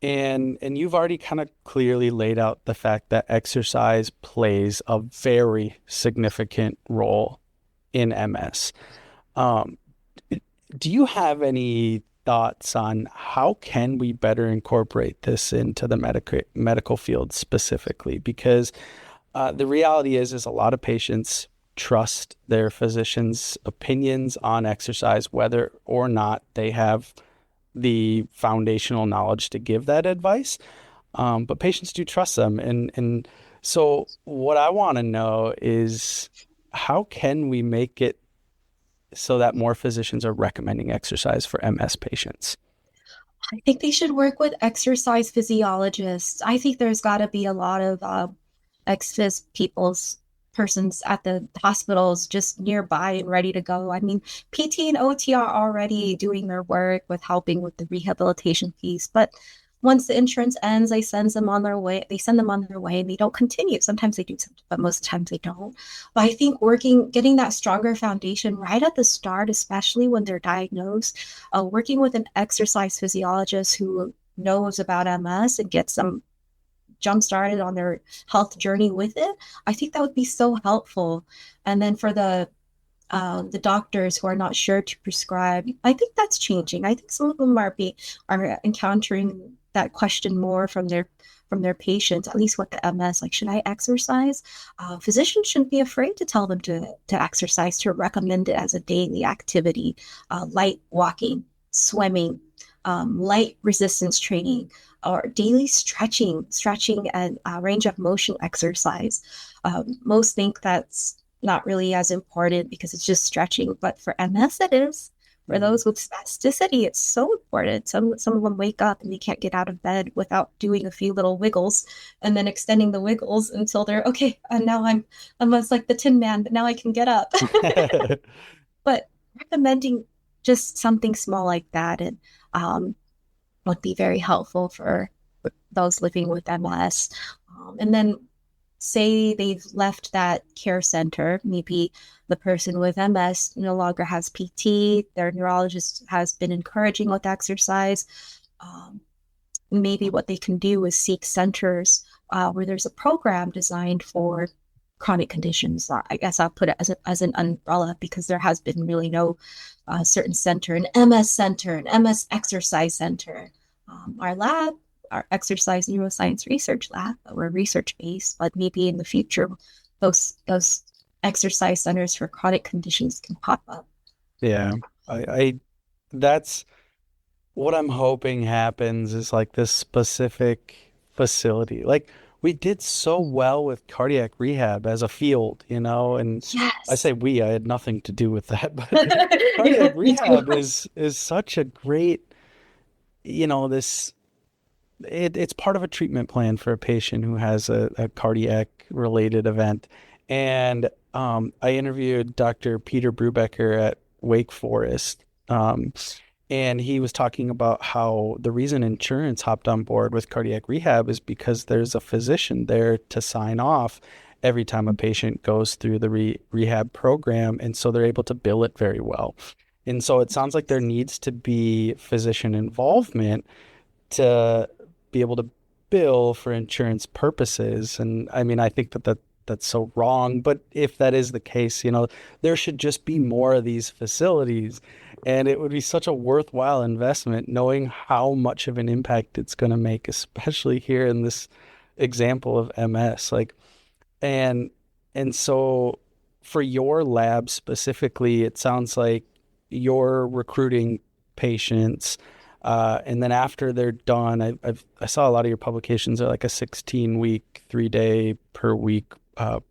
and you've already kind of clearly laid out the fact that exercise plays a very significant role in MS. Um, do you have any thoughts on how can we better incorporate this into the medical field specifically? Because the reality is a lot of patients trust their physician's opinions on exercise, whether or not they have the foundational knowledge to give that advice. But patients do trust them. And so what I want to know is how can we make it so that more physicians are recommending exercise for MS patients? I think they should work with exercise physiologists. I think there's got to be a lot of ex-phys persons at the hospitals just nearby and ready to go. I mean, PT and OT are already doing their work with helping with the rehabilitation piece, but once the insurance ends, they send them on their way. They send them on their way, and they don't continue. Sometimes they do, but most of the times they don't. But I think getting that stronger foundation right at the start, especially when they're diagnosed, working with an exercise physiologist who knows about MS and gets them jump started on their health journey with it, I think that would be so helpful. And then for the doctors who are not sure to prescribe, I think that's changing. I think some of them are encountering that question more from their patients, at least with the MS, like, should I exercise? Physicians shouldn't be afraid to tell them to exercise, to recommend it as a daily activity, light walking, swimming, light resistance training, or daily stretching and range of motion exercise. Most think that's not really as important because it's just stretching, but for MS it is. For those with spasticity, it's so important. Some of them wake up and they can't get out of bed without doing a few little wiggles and then extending the wiggles until they're okay. And now I'm almost like the Tin Man, but now I can get up. But recommending just something small like that and would be very helpful for those living with MS. And then say they've left that care center, maybe the person with MS no longer has PT, their neurologist has been encouraging with exercise. Maybe what they can do is seek centers where there's a program designed for chronic conditions. I guess I'll put it as an umbrella because there has been really no certain center, an MS center, an MS exercise center. Our lab, our exercise neuroscience research lab, we're research based, but maybe in the future, those exercise centers for chronic conditions can pop up. Yeah, I that's what I'm hoping happens is like this specific facility. Like we did so well with cardiac rehab as a field, and I Yes. say we, I had nothing to do with that, but cardiac Me too. rehab is such a great, this it's part of a treatment plan for a patient who has a cardiac related event. And I interviewed Dr. Peter Brubaker at Wake Forest. And he was talking about how the reason insurance hopped on board with cardiac rehab is because there's a physician there to sign off every time a patient goes through the rehab program. And so they're able to bill it very well. And so it sounds like there needs to be physician involvement to be able to bill for insurance purposes. And I mean, I think that that's so wrong. But if that is the case, there should just be more of these facilities. And it would be such a worthwhile investment knowing how much of an impact it's going to make, especially here in this example of MS. And and so for your lab specifically, it sounds like you're recruiting patients, and then after they're done, I saw a lot of your publications are like a 16-week, 3-day per week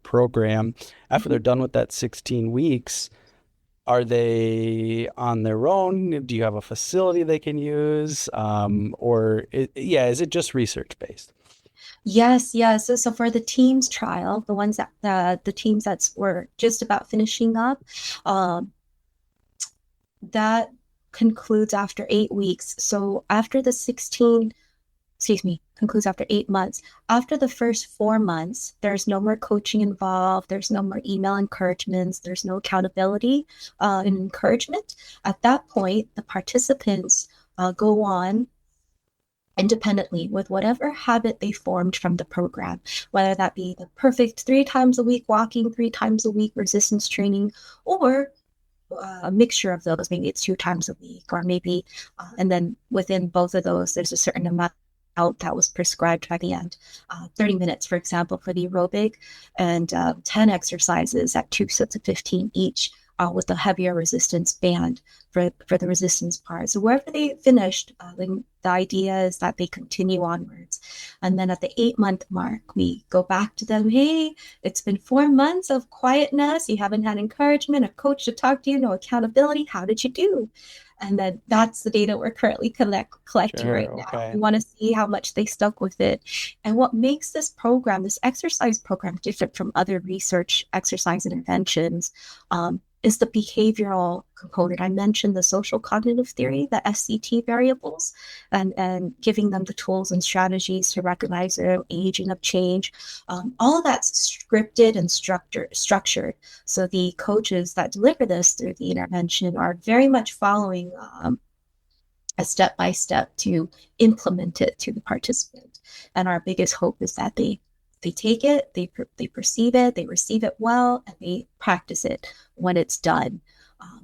program. After they're done with that 16 weeks, are they on their own? Do you have a facility they can use? Is it just research based? Yes, yes. So for the teams trial, the ones that the teams that were just about finishing up, um, that concludes after 8 weeks. So after the 16, excuse me, concludes after 8 months. After the first 4 months, there's no more coaching involved. There's no more email encouragements. There's no accountability and encouragement. At that point, the participants go on independently with whatever habit they formed from the program, whether that be the perfect 3 times a week walking, 3 times a week resistance training, or a mixture of those. Maybe it's 2 times a week, or maybe, and then within both of those, there's a certain amount that was prescribed by the end. 30 minutes, for example, for the aerobic, and 10 exercises at 2 sets of 15 each, with a heavier resistance band for the resistance part. So wherever they finished, the idea is that they continue onwards. And then at the 8 month mark, we go back to them. Hey, it's been 4 months of quietness. You haven't had encouragement, a coach to talk to you, no accountability. How did you do? And then that's the data we're currently collecting Sure, right now. okay. We want to see how much they stuck with it. And what makes this program, this exercise program, different from other research exercise interventions, is the behavioral component. I mentioned the social cognitive theory, the SCT variables, and giving them the tools and strategies to recognize their aging of change. All of that's scripted and structured. So the coaches that deliver this through the intervention are very much following a step-by-step to implement it to the participant. And our biggest hope is that they take it, they perceive it, they receive it well, and they practice it when it's done.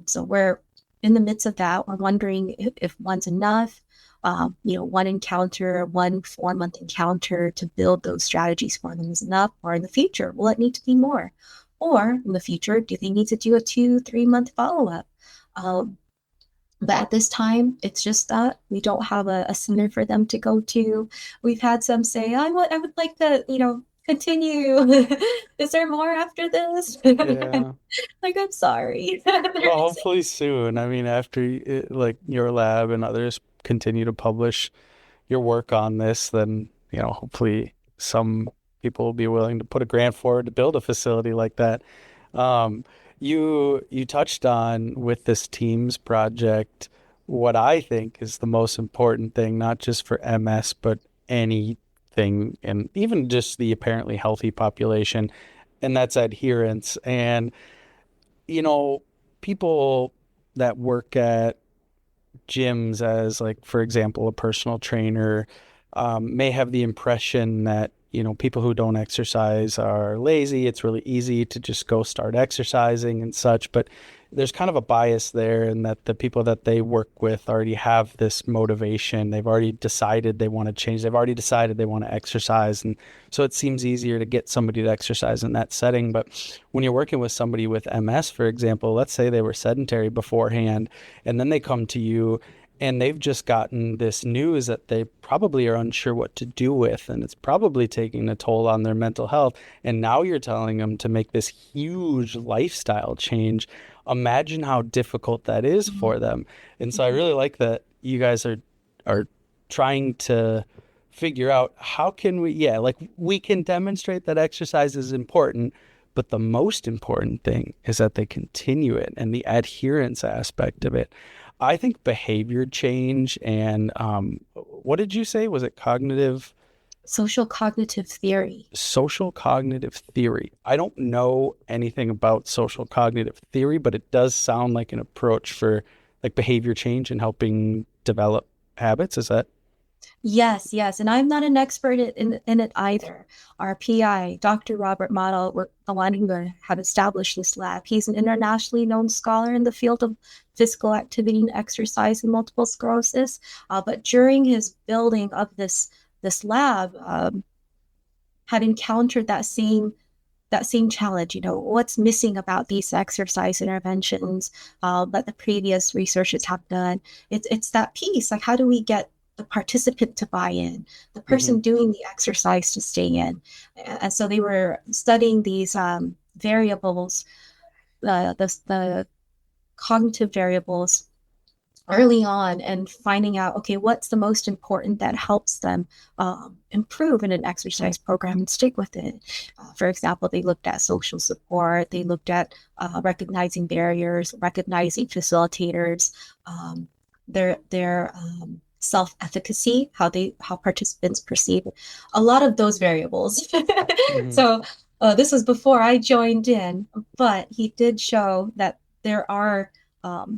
So we're in the midst of that. We're wondering if one's enough. One encounter, 1 4 month encounter to build those strategies for them is enough, or in the future, will it need to be more? Or in the future, do they need to do a 2 3 month follow-up? But at this time, it's just that we don't have a center for them to go to. We've had some say, I would like to, continue. Is there more after this? Yeah. Like, I'm sorry. Well, hopefully soon. I mean, after like your lab and others continue to publish your work on this, then, hopefully some people will be willing to put a grant forward to build a facility like that. Um, you touched on with this Teams project what I think is the most important thing, not just for MS, but anything, and even just the apparently healthy population, and that's adherence. And, you know, people that work at gyms as, like, for example, a personal trainer, may have the impression that, people who don't exercise are lazy. It's really easy to just go start exercising and such. But there's kind of a bias there in that the people that they work with already have this motivation. They've already decided they want to change. They've already decided they want to exercise. And so it seems easier to get somebody to exercise in that setting. But when you're working with somebody with MS, for example, let's say they were sedentary beforehand, and then they come to you and they've just gotten this news that they probably are unsure what to do with, and it's probably taking a toll on their mental health. And now you're telling them to make this huge lifestyle change. Imagine how difficult that is for them. And so I really like that you guys are trying to figure out how can we can demonstrate that exercise is important, but the most important thing is that they continue it, and the adherence aspect of it. I think behavior change and what did you say? Was it cognitive? Social cognitive theory. Social cognitive theory. I don't know anything about social cognitive theory, but it does sound like an approach for like behavior change and helping develop habits. Is that? Yes, yes. And I'm not an expert in it either. Our PI, Dr. Robert Model, the one who had established this lab. He's an internationally known scholar in the field of physical activity and exercise in multiple sclerosis. But during his building of this lab, had encountered that same challenge. What's missing about these exercise interventions that the previous researchers have done? It's that piece. Like, how do we get the participant to buy in, the Hmm. person doing the exercise to stay in? And so they were studying these variables, the cognitive variables early on, and finding out, okay, what's the most important that helps them improve in an exercise program and stick with it. For example, they looked at social support, they looked at recognizing barriers, recognizing facilitators, their self-efficacy, how participants perceive a lot of those variables. Hmm. So this was before I joined in, but he did show that there are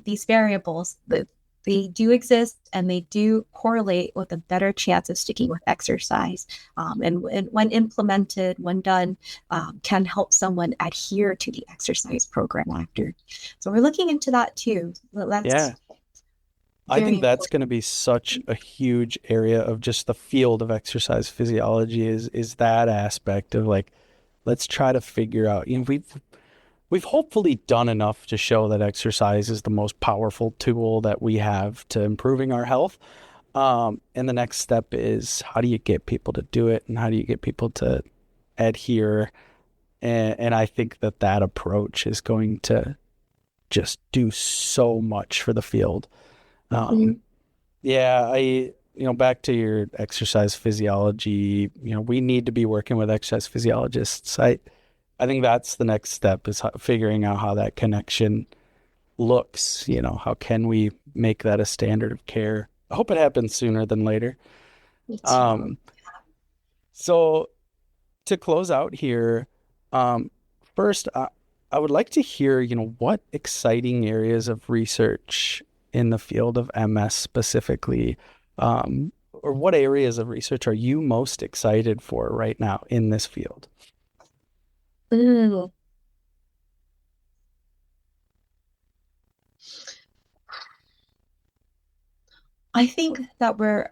these variables that they do exist and they do correlate with a better chance of sticking with exercise. And when implemented, when done, can help someone adhere to the exercise program after. So we're looking into that too. That's Yeah. I very think that's important. going to be such a huge area of just the field of exercise physiology is that aspect of like, let's try to figure out, we've hopefully done enough to show that exercise is the most powerful tool that we have to improving our health. And the next step is, how do you get people to do it and how do you get people to adhere? And I think that approach is going to just do so much for the field. Um, Mhm. yeah, back to your exercise physiology, we need to be working with exercise physiologists. I think that's the next step is figuring out how that connection looks. How can we make that a standard of care? I hope it happens sooner than later. Me too. Um, so to close out here, um, first, I would like to hear, what exciting areas of research in the field of MS specifically, or what areas of research are you most excited for right now in this field? Ooh. I think that we're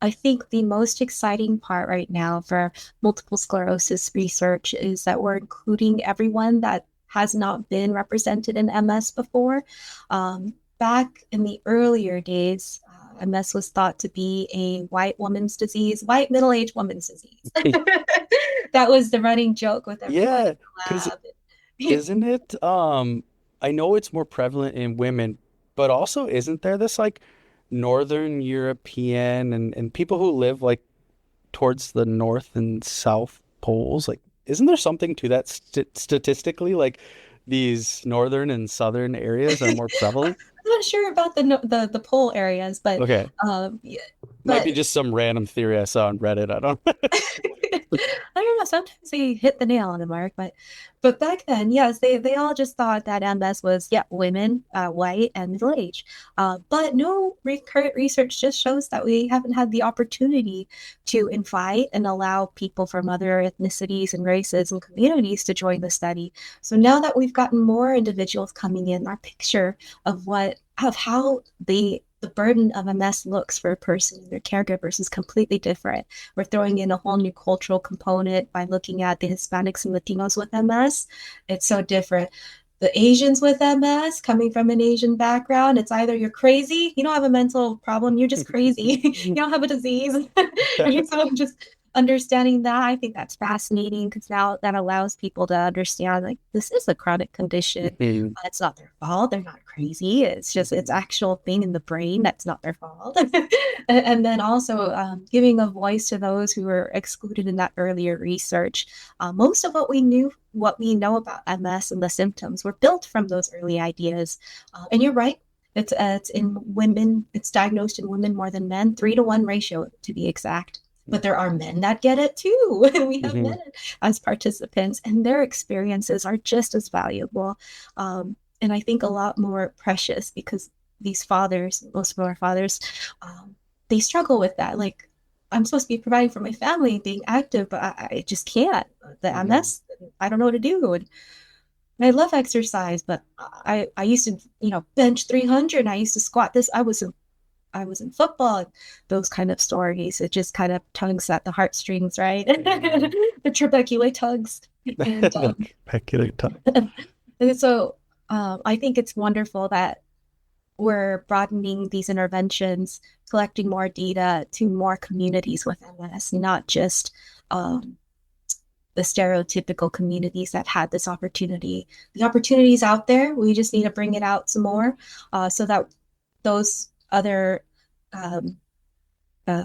I think the most exciting part right now for multiple sclerosis research is that we're including everyone that has not been represented in MS before. Back in the earlier days, MS was thought to be a white woman's disease, white middle-aged woman's disease. That was the running joke with everyone in Yeah, the because lab. isn't it? I know it's more prevalent in women, but also isn't there this like Northern European and people who live like towards the North and South poles? Like, isn't there something to that statistically? Like, these northern and southern areas are more prevalent? I'm not sure about the pole areas, but Okay, yeah, might be but just some random theory I saw on Reddit. I don't. I don't know. Sometimes they hit the nail on the mark, but back then, yes, they all just thought that MS was, yeah, women, white and middle age. But no, current research just shows that we haven't had the opportunity to invite and allow people from other ethnicities and races and communities to join the study. So now that we've gotten more individuals coming in, our picture of how the burden of MS looks for a person and their caregivers is completely different. We're throwing in a whole new cultural component by looking at the Hispanics and Latinos with MS. It's so different. The Asians with MS, coming from an Asian background, it's either you're crazy, you don't have a mental problem, you're just crazy, you don't have a disease. And so just understanding that, I think that's fascinating because now that allows people to understand like this is a chronic condition. Mhm. It's not their fault. They're not crazy. It's just it's actual thing in the brain that's not their fault. And then also giving a voice to those who were excluded in that earlier research. Most of what we know about MS and the symptoms were built from those early ideas. And you're right. It's in women. It's diagnosed in women more than men, 3-to-1 ratio to be exact. But there are men that get it too. We have Mhm. men as participants, and their experiences are just as valuable. And I think a lot more precious because these fathers, most of our fathers, um, they struggle with that. Like, I'm supposed to be providing for my family, being active, but I just can't. The Mhm. MS, I don't know what to do. And I love exercise, but I used to, bench 300. I used to squat this. I was in football. Those kind of stories. It just kind of tugs at the heartstrings, right? Mhm. The trabeculae tugs. And The peculiar time. and so I think it's wonderful that we're broadening these interventions, collecting more data to more communities with MS, not just um, the stereotypical communities that had this opportunity. The opportunity is out there. We just need to bring it out some more so that those other um,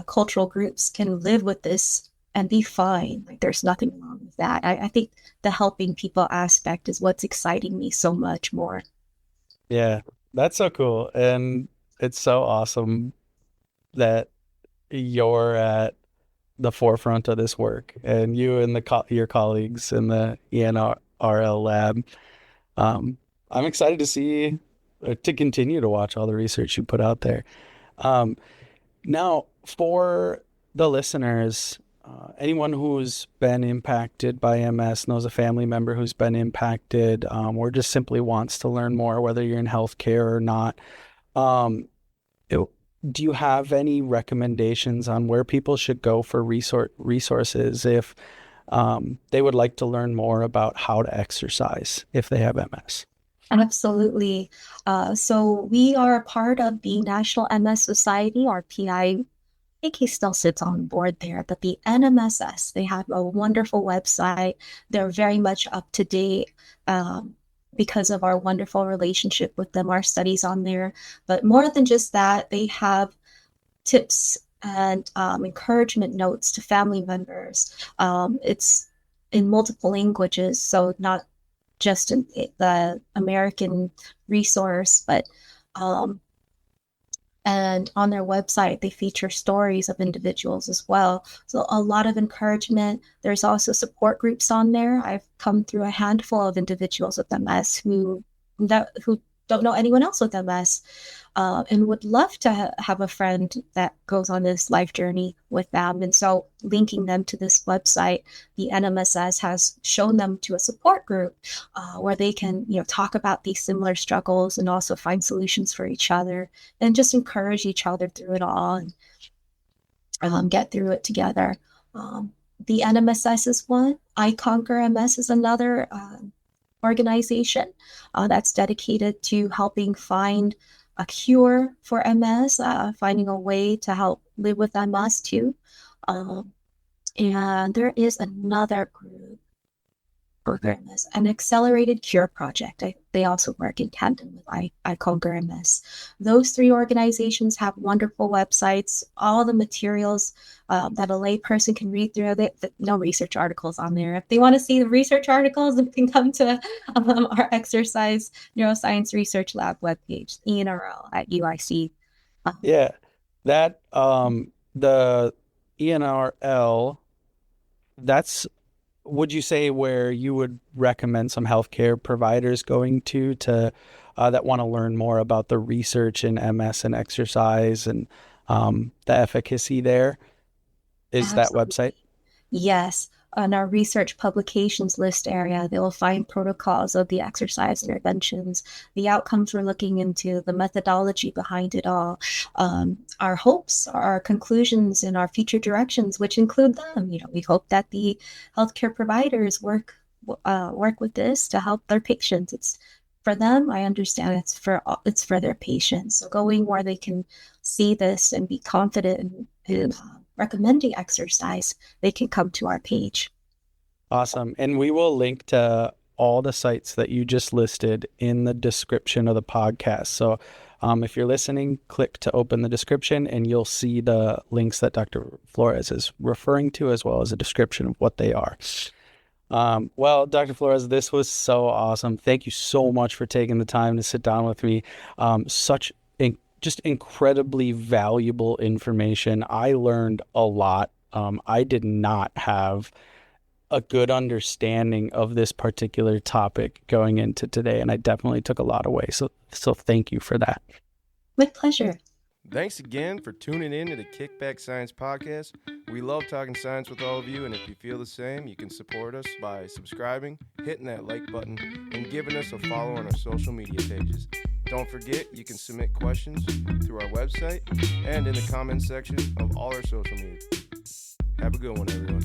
cultural groups can live with this and be fine. Like there's nothing wrong with that. I think the helping people aspect is what's exciting me so much more. Yeah, that's so cool. And it's so awesome that you're at the forefront of this work and you and your colleagues in the ENRL lab. Um, I'm excited to see, to continue to watch all the research you put out there. Um, Now, for the listeners, anyone who's been impacted by MS, knows a family member who's been impacted, or just simply wants to learn more, whether you're in healthcare or not, um, it- do you have any recommendations on where people should go for resources if they would like to learn more about how to exercise if they have MS? Absolutely. So we are a part of the National MS Society, our PI. think he still sits on board there, but the NMSS, they have a wonderful website. They're very much up to date because of our wonderful relationship with them, our studies on there. But more than just that, they have tips and encouragement notes to family members. It's in multiple languages, so not just in the American resource, but um, and on their website, they feature stories of individuals as well. So a lot of encouragement. There's also support groups on there. I've come through a handful of individuals with MS who don't know anyone else with MS, and would love to have a friend that goes on this life journey with them. And so linking them to this website, the NMSS has shown them to a support group where they can, talk about these similar struggles and also find solutions for each other and just encourage each other through it all and get through it together. Um, the NMSS is one. I Conquer MS is another organization that's dedicated to helping find a cure for MS, finding a way to help live with MS too. Um, and there is another group program is an accelerated cure project. They also work in tandem with I Conquer MS. Those three organizations have wonderful websites, all the materials that a layperson can read through. No research articles on there. If they want to see the research articles, they can come to our exercise neuroscience research lab webpage, ENRL at UIC. Yeah, that the ENRL, that's would you say where you would recommend some healthcare providers going to that want to learn more about the research in MS and exercise and the efficacy there? Is that website? Absolutely. Yes. On our research publications list area, they will find protocols of the exercise interventions, the outcomes we're looking into, the methodology behind it all, our hopes, our conclusions, and our future directions, which include them. We hope that the healthcare providers work with this to help their patients. It's for them. I understand it's for their patients. So going where they can see this and be confident in recommending exercise, they can come to our page. Awesome. And we will link to all the sites that you just listed in the description of the podcast. So if you're listening, click to open the description and you'll see the links that Dr. Flores is referring to, as well as a description of what they are. Well, Dr. Flores, this was so awesome. Thank you so much for taking the time to sit down with me. Just incredibly valuable information. I learned a lot. I did not have a good understanding of this particular topic going into today, and I definitely took a lot away. So thank you for that. My pleasure. Thanks again for tuning in to the Kickback Science podcast. We love talking science with all of you, and if you feel the same, you can support us by subscribing, hitting that like button, and giving us a follow on our social media pages. Don't forget, you can submit questions through our website and in the comments section of all our social media. Have a good one, everyone.